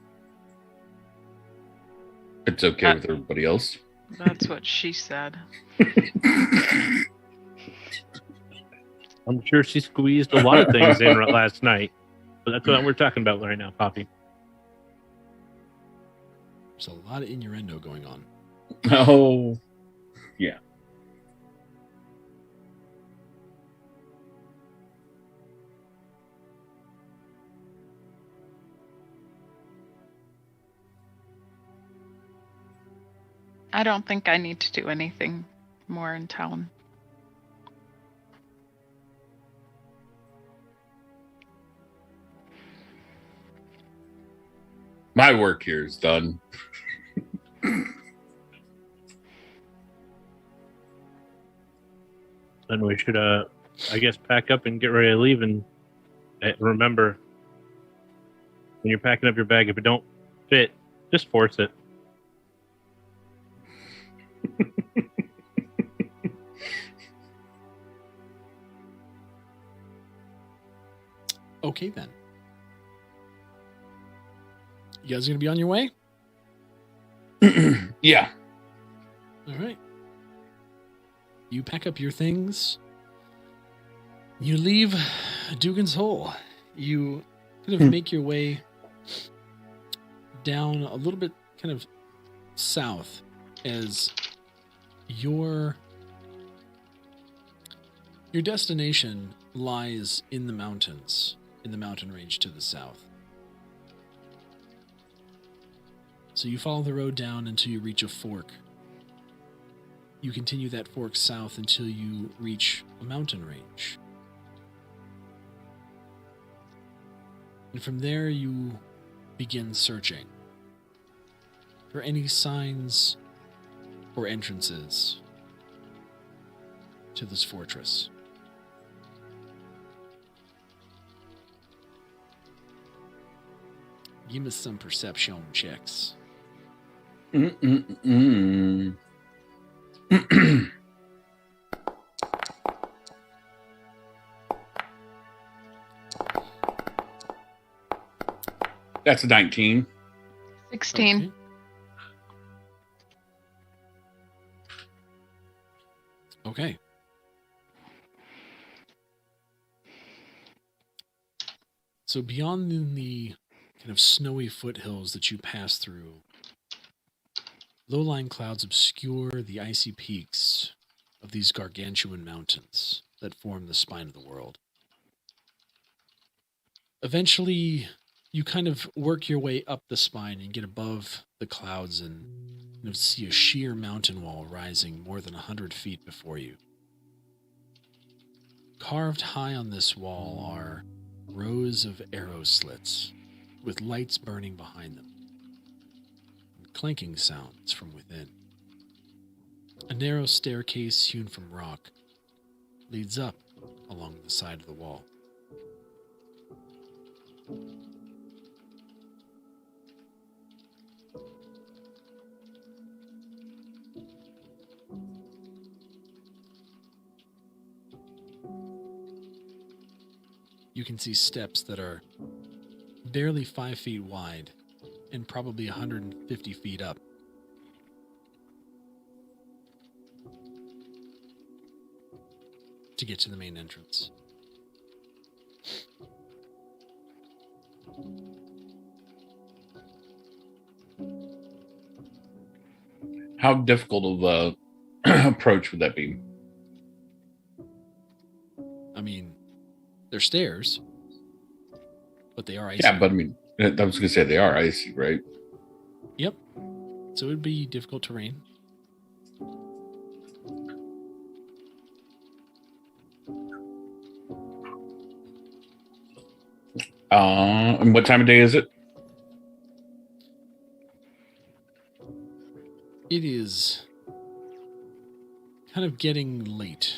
It's okay with everybody else. That's what she said. I'm sure she squeezed a lot of things in last night, but that's what we're talking about right now, Poppy. There's a lot of innuendo going on. Oh, yeah. I don't think I need to do anything more in town. My work here is done. Then we should, I guess, pack up and get ready to leave. And remember, when you're packing up your bag, if it don't fit, just force it. Okay, then. You guys gonna be on your way? Yeah. All right. You pack up your things. You leave Dugan's Hole. You kind of make your way down a little bit kind of south as your destination lies in the mountains, in the mountain range to the south. So you follow the road down until you reach a fork. You continue that fork south until you reach a mountain range. And from there you begin searching for any signs or entrances to this fortress. Give me some perception checks. That's a 19. 16. Okay. So beyond the kind of snowy foothills that you pass through, low-lying clouds obscure the icy peaks of these gargantuan mountains that form the spine of the world. Eventually, you kind of work your way up the spine and get above the clouds and kind of see a sheer mountain wall rising more than 100 feet before you. Carved high on this wall are rows of arrow slits with lights burning behind them and clanking sounds from within. A narrow staircase hewn from rock leads up along the side of the wall. You can see steps that are barely 5 feet wide and probably 150 feet up. To get to the main entrance. How difficult of a approach would that be? I mean, they're stairs, but they are icy. Yeah, but I mean, I was going to say they are icy, right? Yep. So it would be difficult terrain. And what time of day is it? It is kind of getting late.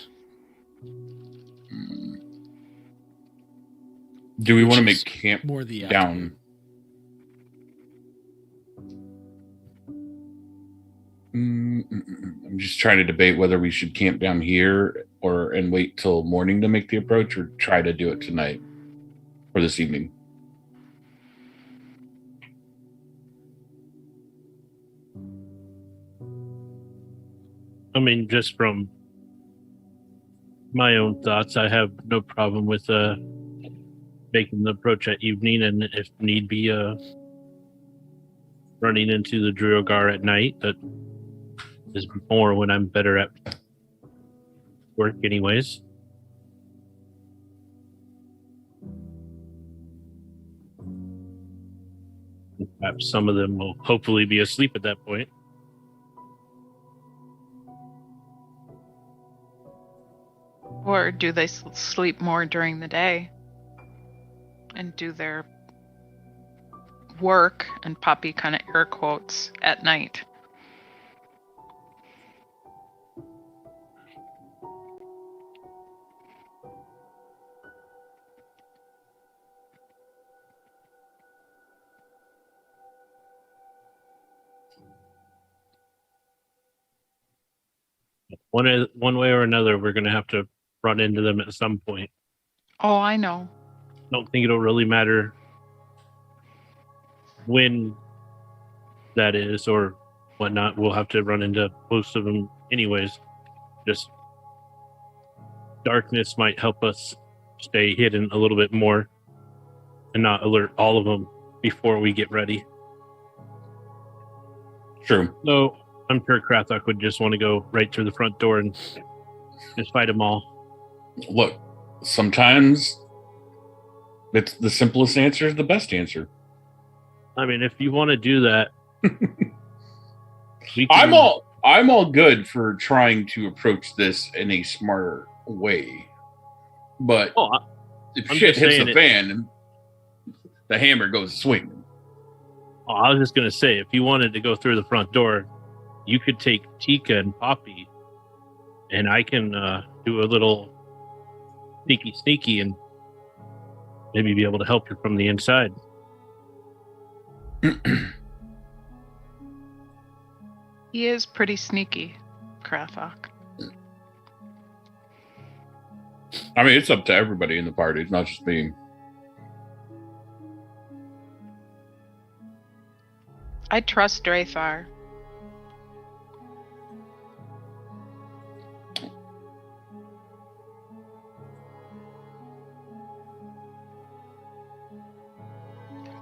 Do we want to Which make is camp more the down? I'm just trying to debate whether we should camp down here and wait till morning to make the approach, or try to do it tonight or this evening. I mean, just from my own thoughts, I have no problem with making the approach at evening, and if need be, running into the Druogar at night. That is more when I'm better at work anyways. Perhaps some of them will hopefully be asleep at that point. Or do they sleep more during the day and do their work, and Poppy kind of air quotes, at night? One way or another, we're going to have to run into them at some point. Oh, I know. Don't think it'll really matter when that is or whatnot. We'll have to run into most of them anyways. Just darkness might help us stay hidden a little bit more and not alert all of them before we get ready. True. So I'm sure Krathok would just want to go right through the front door and just fight them all. Look, sometimes it's the simplest answer is the best answer. I mean, if you want to do that, I'm all good for trying to approach this in a smarter way. But if I'm shit just hits saying the fan, the hammer goes swinging. I was just going to say, if you wanted to go through the front door, you could take Tika and Poppy, and I can do a little sneaky and maybe be able to help you from the inside. He is pretty sneaky, Krathok. I mean, it's up to everybody in the party. It's not just me. I trust Drathar.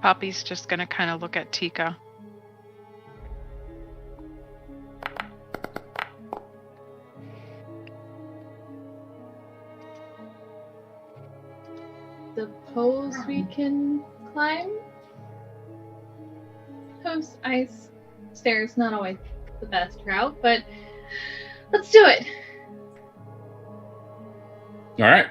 Poppy's just gonna kind of look at Tika. Suppose we can climb? Post ice stairs, not always the best route, but let's do it. All right.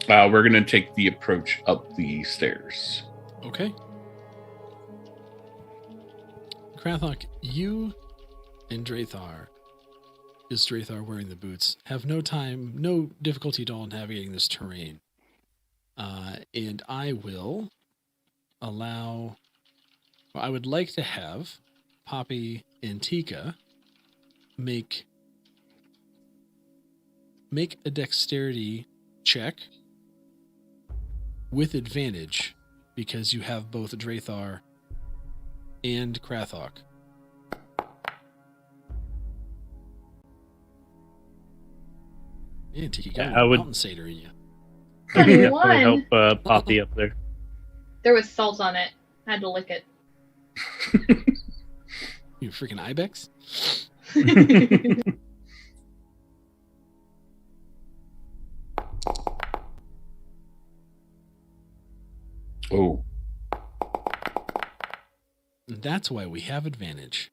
We're going to take the approach up the stairs. Okay. Krathok, you and Drathar, is Drathar wearing the boots, have no difficulty at all in navigating this terrain. And I would like to have Poppy and Tika make a dexterity check with advantage because you have both Drathar and Krathok. Yeah, Tika, you got a mountain satyr in you. I can 21. definitely help Poppy up there. There was salt on it. I had to lick it. You freaking ibex? Oh. That's why we have advantage.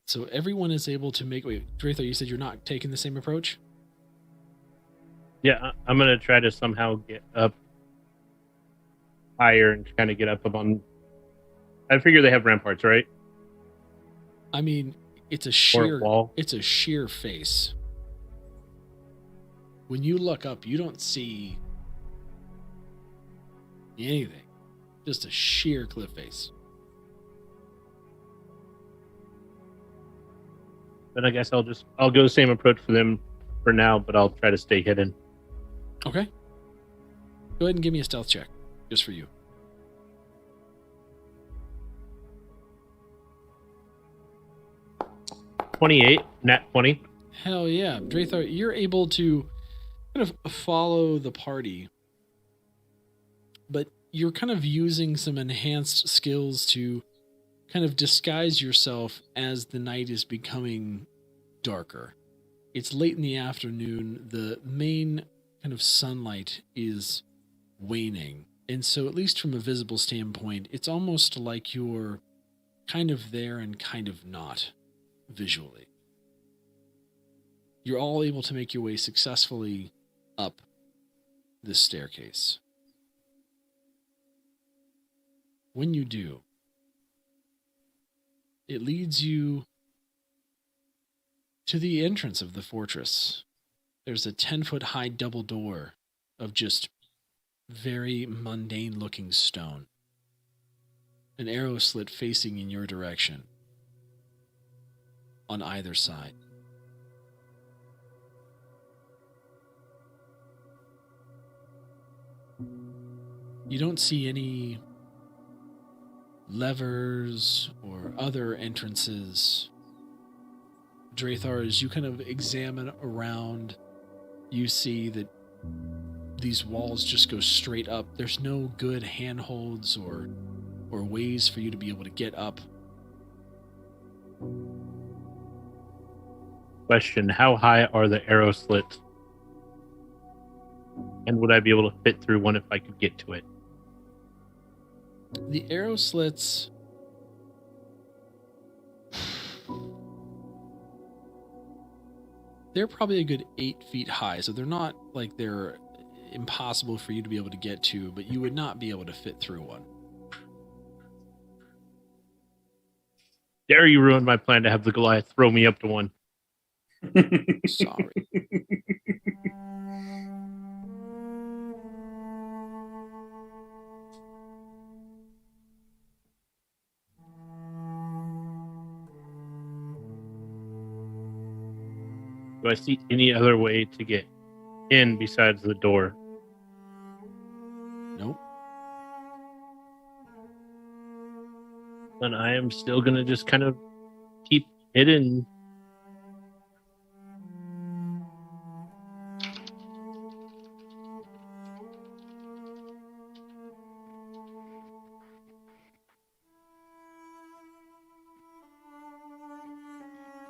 So everyone is able to make... Wait, Drathar, you said you're not taking the same approach? Yeah, I'm going to try to somehow get up higher and kind of get up on... I figure they have ramparts, right? I mean, it's a Or a wall. It's a sheer face. When you look up, you don't see anything. Just a sheer cliff face. Then I guess I'll go the same approach for them for now, but I'll try to stay hidden. Okay. Go ahead and give me a stealth check, just for you. .28, nat 20. Hell yeah. Drathar, you're able to kind of follow the party, but you're kind of using some enhanced skills to kind of disguise yourself as the night is becoming darker. It's late in the afternoon. The main kind of sunlight is waning. And so at least from a visible standpoint, it's almost like you're kind of there and kind of not visually. You're all able to make your way successfully up this staircase. When you do, it leads you to the entrance of the fortress. There's a 10-foot high double door of just very mundane looking stone. An arrow slit facing in your direction on either side. You don't see any levers or other entrances. Drathar, as you kind of examine around, you see that these walls just go straight up. There's no good handholds or ways for you to be able to get up. Question, how high are the arrow slits? And would I be able to fit through one if I could get to it? The arrow slits... They're probably a good 8 feet high, so they're not like they're impossible for you to be able to get to, but you would not be able to fit through one. Dare you ruin my plan to have the Goliath throw me up to one? Sorry. Do I see any other way to get in besides the door? Nope. Then I am still gonna just kind of keep hidden.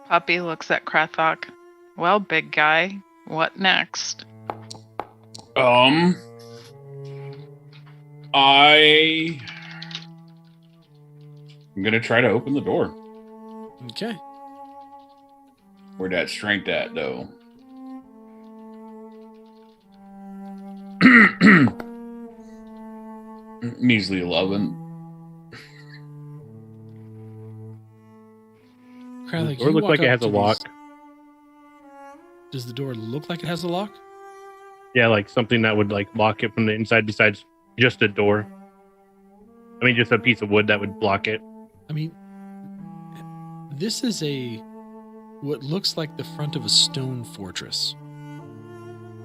Puppy looks at Krathok. Well, big guy, what next? I'm gonna try to open the door. Okay. Where that strength at, though? Measly 11. Krathok, Or you look walk like it up has a to lock. these- Does the door look like it has a lock? Yeah, like something that would like lock it from the inside besides just a door. I mean, just a piece of wood that would block it. I mean, this is what looks like the front of a stone fortress.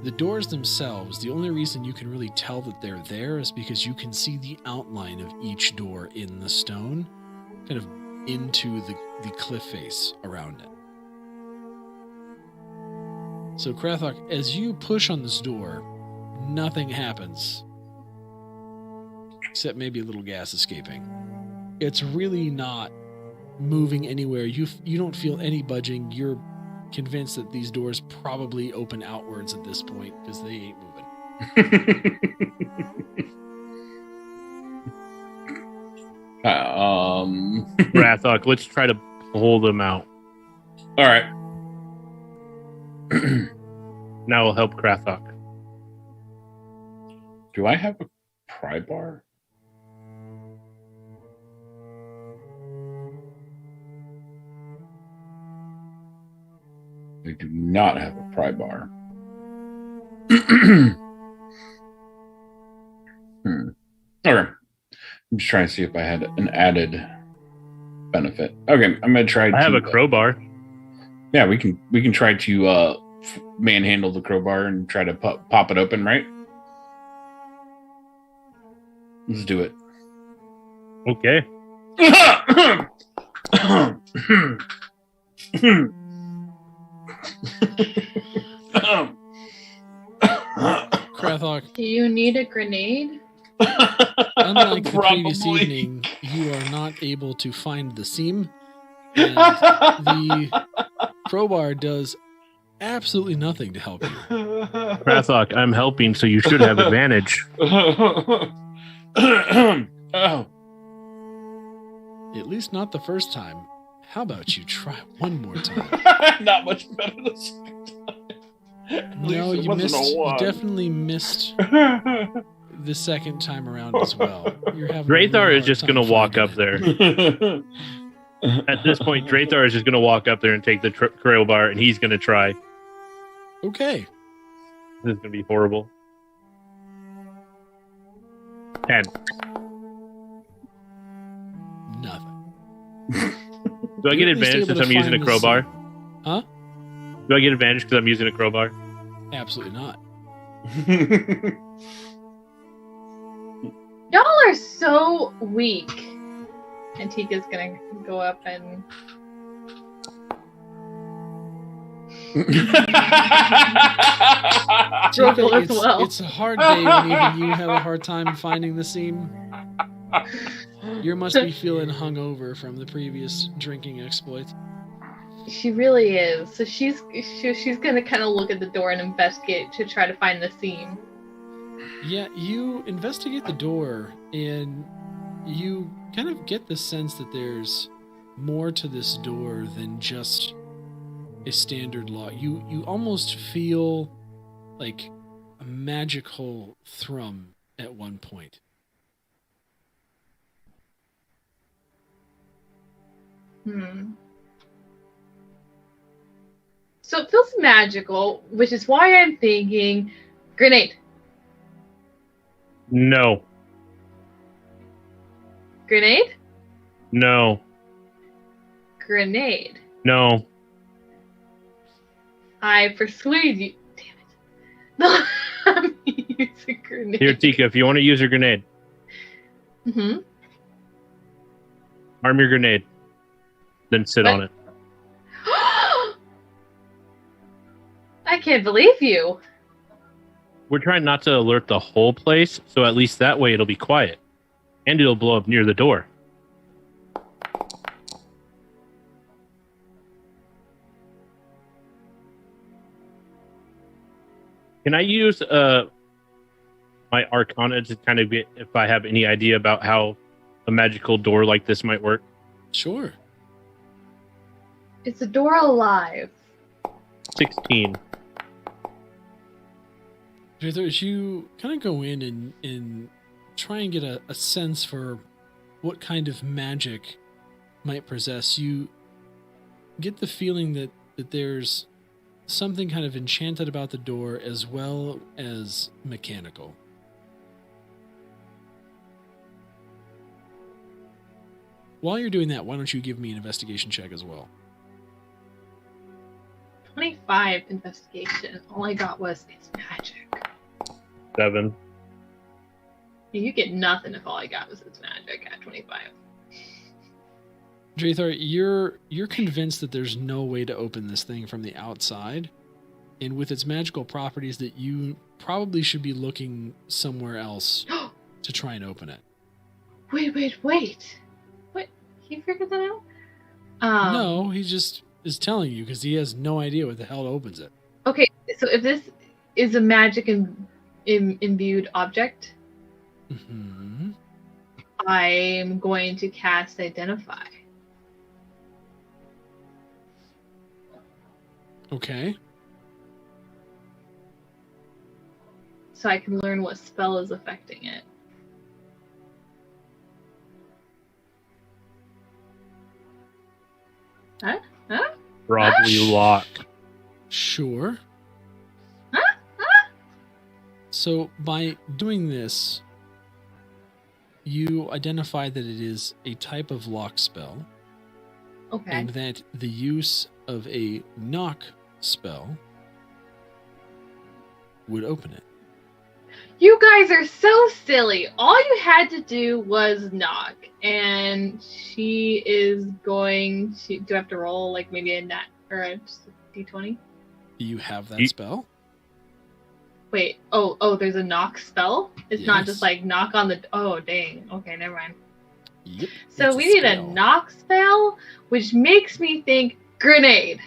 The doors themselves, the only reason you can really tell that they're there is because you can see the outline of each door in the stone, kind of into the cliff face around it. So Krathok, as you push on this door, nothing happens. Except maybe a little gas escaping. It's really not moving anywhere. You don't feel any budging. You're convinced that these doors probably open outwards at this point because they ain't moving. Rathok, let's try to pull them out. All right. Now we'll help Krathok. Do I have a pry bar? I do not have a pry bar. Okay. I'm just trying to see if I had an added benefit. Okay, I'm gonna try. I have a crowbar. Yeah, we can try to manhandle the crowbar and try to pop it open, right? Let's do it. Okay. Krathok, Do you need a grenade? unlike the previous Probably. evening, you are not able to find the seam. And the crowbar does absolutely nothing to help you. Krathok, I'm helping, so you should have advantage. Oh. At least not the first time. How about you try one more time? Not much better the second time. At No, least it you wasn't missed. a You one. definitely missed the second time around as well. You're having a Drathar real is just hard going to time walk finding up it. there. At this point, Drathar is just going to walk up there and take the crowbar, and he's going to try. Okay. This is going to be horrible. 10. Nothing. Do I get You're at least advantage able since to I'm using a find the crowbar? seam. Huh? Do I get advantage because I'm using a crowbar? Absolutely not. Y'all are so weak. Antika's gonna go up and struggle Tika, as well. It's a hard day when even you have a hard time finding the seam. You must be feeling hungover from the previous drinking exploits. She really is. So she's gonna kind of look at the door and investigate to try to find the seam. Yeah, you investigate the door and you kind of get the sense that there's more to this door than just a standard lock. You almost feel like a magical thrum at one point. So it feels magical, which is why I'm thinking grenade. No. Grenade? No. Grenade. No. I persuade you. Damn it. Let me use a grenade. Here, Tika, if you want to use your grenade, Mm-hmm. arm your grenade, then sit What? on it. I can't believe you. We're trying not to alert the whole place, so at least that way it'll be quiet. And it'll blow up near the door. Can I use my Arcana to kind of get if I have any idea about how a magical door like this might work? Sure. Is the door alive? 16. As you kind of go in and try and get a sense for what kind of magic might possess, you get the feeling that there's something kind of enchanted about the door as well as mechanical. While you're doing that, why don't you give me an investigation check as well? 25 investigation. All I got was it's magic. 7. You get nothing if all I got was it's magic at 25. Drathar, you're convinced that there's no way to open this thing from the outside, and with its magical properties that you probably should be looking somewhere else to try and open it. Wait. What? He figured that out? No, he just is telling you because he has no idea what the hell opens it. Okay, so if this is a magic imbued object, Mm-hmm. I'm going to cast Identify. Okay. So I can learn what spell is affecting it. Huh? Probably locked. Sure. Huh? So by doing this, you identify that it is a type of lock spell, Okay. and that the use of a knock spell would open it. You guys are so silly. All you had to do was knock, and she is going to. Do I have to roll like maybe a nat or a d20? Do you have that You- spell? Wait. Oh. There's a knock spell. It's not Yes. just like knock on the. Oh dang. Okay, never mind. Yep. So it's we need a spell. knock spell, which makes me think grenade.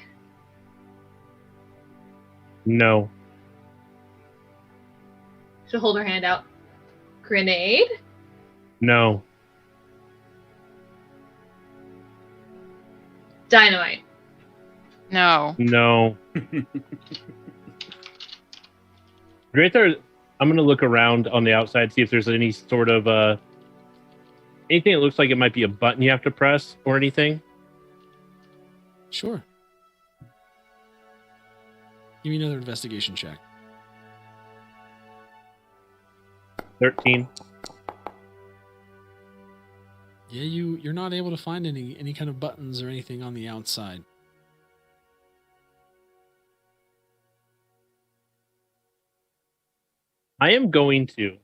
No. She'll hold her hand out. Grenade? No. Dynamite. No. No. Drathar, I'm going to look around on the outside, see if there's any sort of anything that looks like it might be a button you have to press or anything. Sure. Give me another investigation check. 13. Yeah, you're not able to find any kind of buttons or anything on the outside. I am going to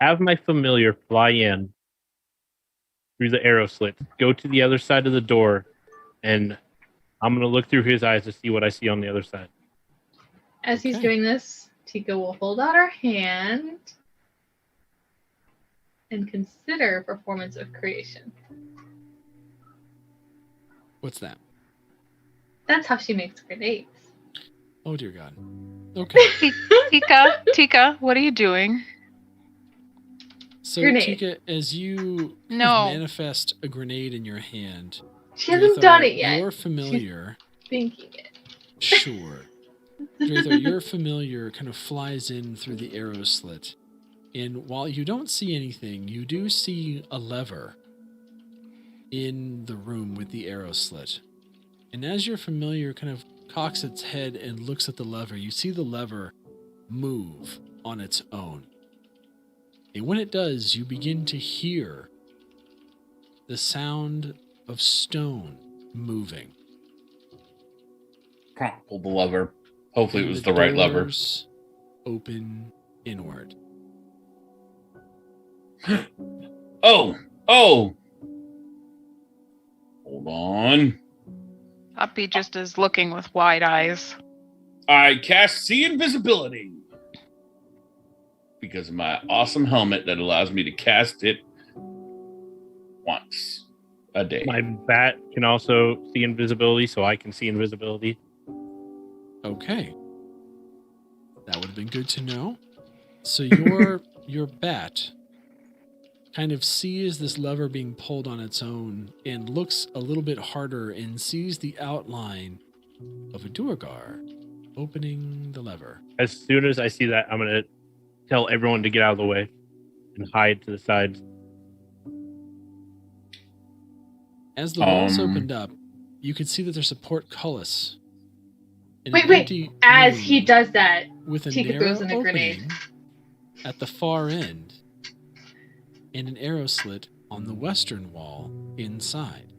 have my familiar fly in through the arrow slit, go to the other side of the door, and I'm going to look through his eyes to see what I see on the other side. As he's Okay. doing this, Tika will hold out her hand and consider performance of creation. What's that? That's how she makes grenades. Oh dear God. Okay. Tika, what are you doing? So Grenade. Tika, as you kind No. of manifest a grenade in your hand, She hasn't Drathar, done it yet. You're familiar. Thinking it. Sure. Drathar, your familiar kind of flies in through the arrow slit. And while you don't see anything, you do see a lever in the room with the arrow slit. And as your familiar kind of cocks its head and looks at the lever, you see the lever move on its own. And when it does, you begin to hear the sound of stone moving. Pull the lever. Hopefully, it and was the right lever. doors open inward. Oh! Hold on. Hoppy just is looking with wide eyes. I cast See Invisibility. Because of my awesome helmet that allows me to cast it once a day. My bat can also see invisibility, so I can see invisibility. Okay. That would have been good to know. So your bat kind of sees this lever being pulled on its own and looks a little bit harder and sees the outline of a Duergar opening the lever. As soon as I see that, I'm going to tell everyone to get out of the way and hide to the sides. As the walls opened up, you could see that there's a portcullis. in an Wait. empty As room he does that, with a Tika narrow throws in a grenade. opening at the far end and an arrow slit on the western wall inside.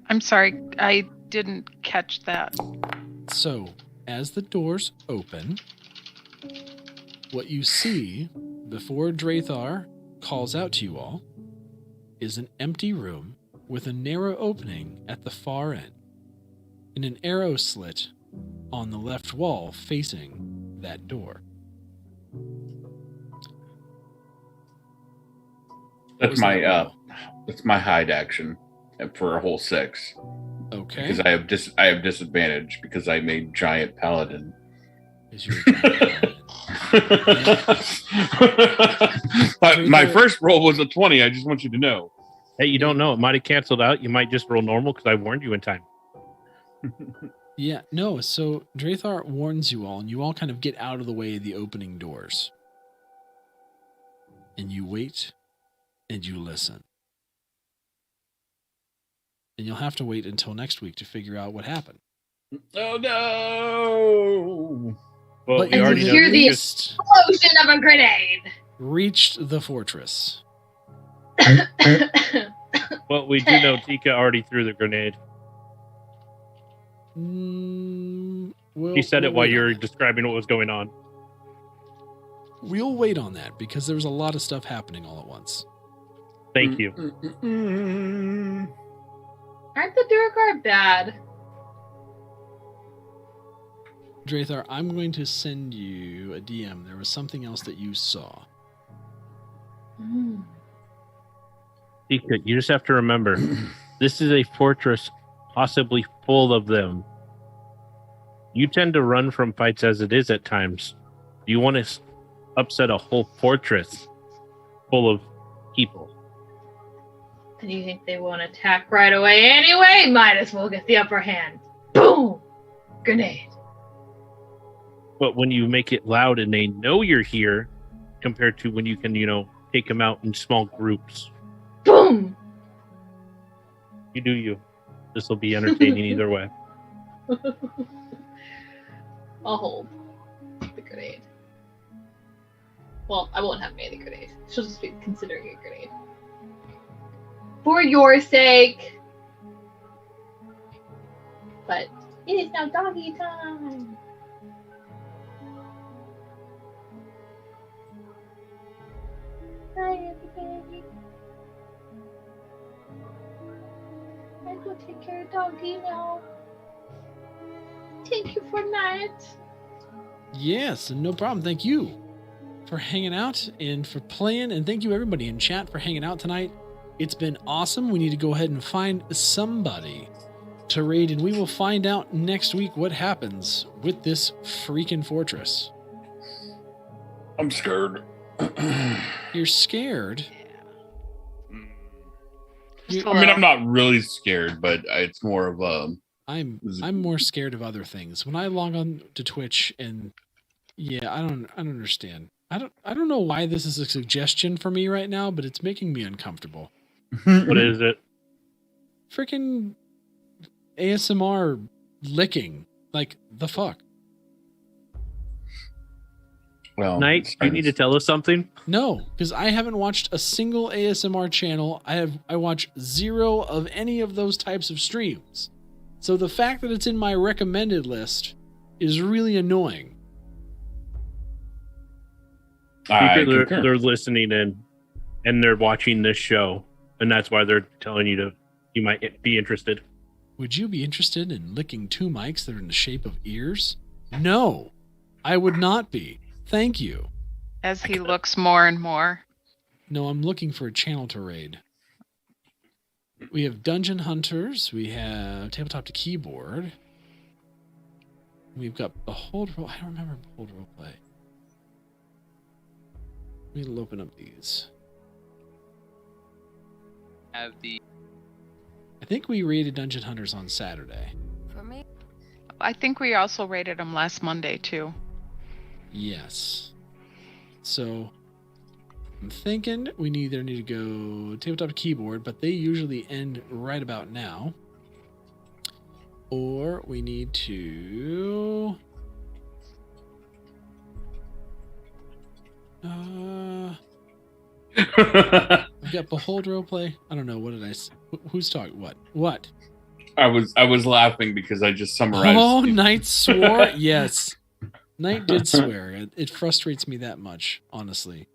I'm sorry, I didn't catch that. So, as the doors open, what you see before Drathar calls out to you all is an empty room with a narrow opening at the far end and an arrow slit on the left wall facing that door. That's my hide action for a whole 6. Okay. Because I have disadvantage because I made giant paladin. Is your giant paladin. My first roll was a 20. I just want you to know. Hey, you don't know. It might have canceled out. You might just roll normal because I warned you in time. Yeah, no, so Drathar warns you all, and you all kind of get out of the way of the opening doors. And you wait, and you listen. And you'll have to wait until next week to figure out what happened. Oh no! Well, But we you already have know hear the because explosion of a grenade. reached the fortress. well, we do know Tika already threw the grenade. We'll, He said it we'll while wait you on were that. describing what was going on. We'll wait on that because there was a lot of stuff happening all at once. Thank you. Aren't the Duergar bad? Drathar, I'm going to send you a DM. There was something else that you saw. Tika, you just have to remember, this is a fortress possibly full of them. You tend to run from fights as it is at times. You want to upset a whole fortress full of people. And you think they won't attack right away anyway? Might as well get the upper hand. Boom! Grenade. But when you make it loud and they know you're here, compared to when you can, take them out in small groups. Boom! You do you. This will be entertaining either way. I'll hold the grenade. Well, I won't have made the grenade. She'll just be considering a grenade. For your sake! But it is now doggy time! Hi, everybody. I go take care of doggy now. Thank you for that. Yes, and no problem. Thank you for hanging out and for playing. And thank you, everybody in chat, for hanging out tonight. It's been awesome. We need to go ahead and find somebody to raid, and we will find out next week what happens with this freaking fortress. I'm scared. You're scared? I'm not really scared, but it's more of a... I'm more scared of other things. When I log on to Twitch and I don't understand. I don't know why this is a suggestion for me right now, but it's making me uncomfortable. What is it? Freaking ASMR licking. Like, the fuck? Well, Knight, you need to tell us something? No, because I haven't watched a single ASMR channel. I watch zero of any of those types of streams. So the fact that it's in my recommended list is really annoying. They're listening in, and they're watching this show, and that's why they're telling you might be interested. Would you be interested in licking 2 mics that are in the shape of ears? No, I would not be. Thank you. As he looks more and more. No, I'm looking for a channel to raid. We have Dungeon Hunters. We have Tabletop to Keyboard. We've got Behold Role. I don't remember Behold Roleplay. We'll open up these. Have the. I think we raided Dungeon Hunters on Saturday. For me? I think we also rated him last Monday, too. Yes. So, I'm thinking we either need to go Tabletop to Keyboard, but they usually end right about now. Or we need to... I've got Behold Roleplay. I don't know. What did I... Who's talking? What? I was laughing because I just summarized. Oh, Knight swore? Yes. Knight did swear. It frustrates me that much, honestly.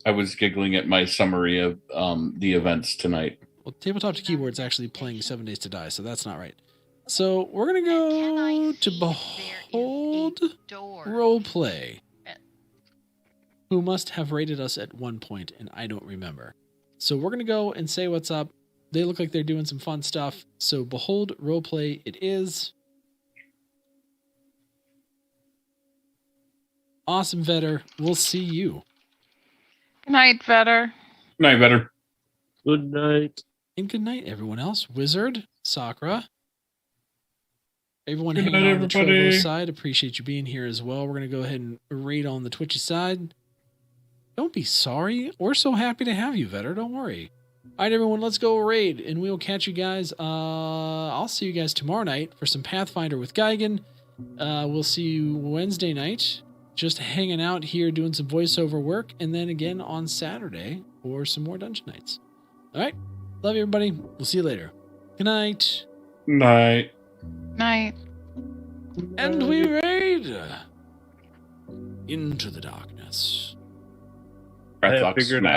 I was giggling at my summary of the events tonight. Well, Tabletop to Keyboard's actually playing 7 Days to Die, so that's not right. So we're going to go to Behold Roleplay, who must have rated us at one point, and I don't remember. So we're going to go and say what's up. They look like they're doing some fun stuff. So Behold Roleplay it is. Awesome, Vetter. We'll see you. Good night, Vetter. Night, Vetter. Good night. And good night, everyone else. Wizard, Sakura. Everyone Good hanging night, on the everybody. Trovo side. Appreciate you being here as well. We're going to go ahead and raid on the Twitchy side. Don't be sorry. We're so happy to have you, Vetter. Don't worry. All right, everyone, let's go raid, and we'll catch you guys. I'll see you guys tomorrow night for some Pathfinder with Geigen. We'll see you Wednesday night, just hanging out here doing some voiceover work, and then again on Saturday for some more Dungeon Nytes. All right. Love you, everybody. We'll see you later. Good night. Night. Night. And we raid into the darkness. I figured smash. out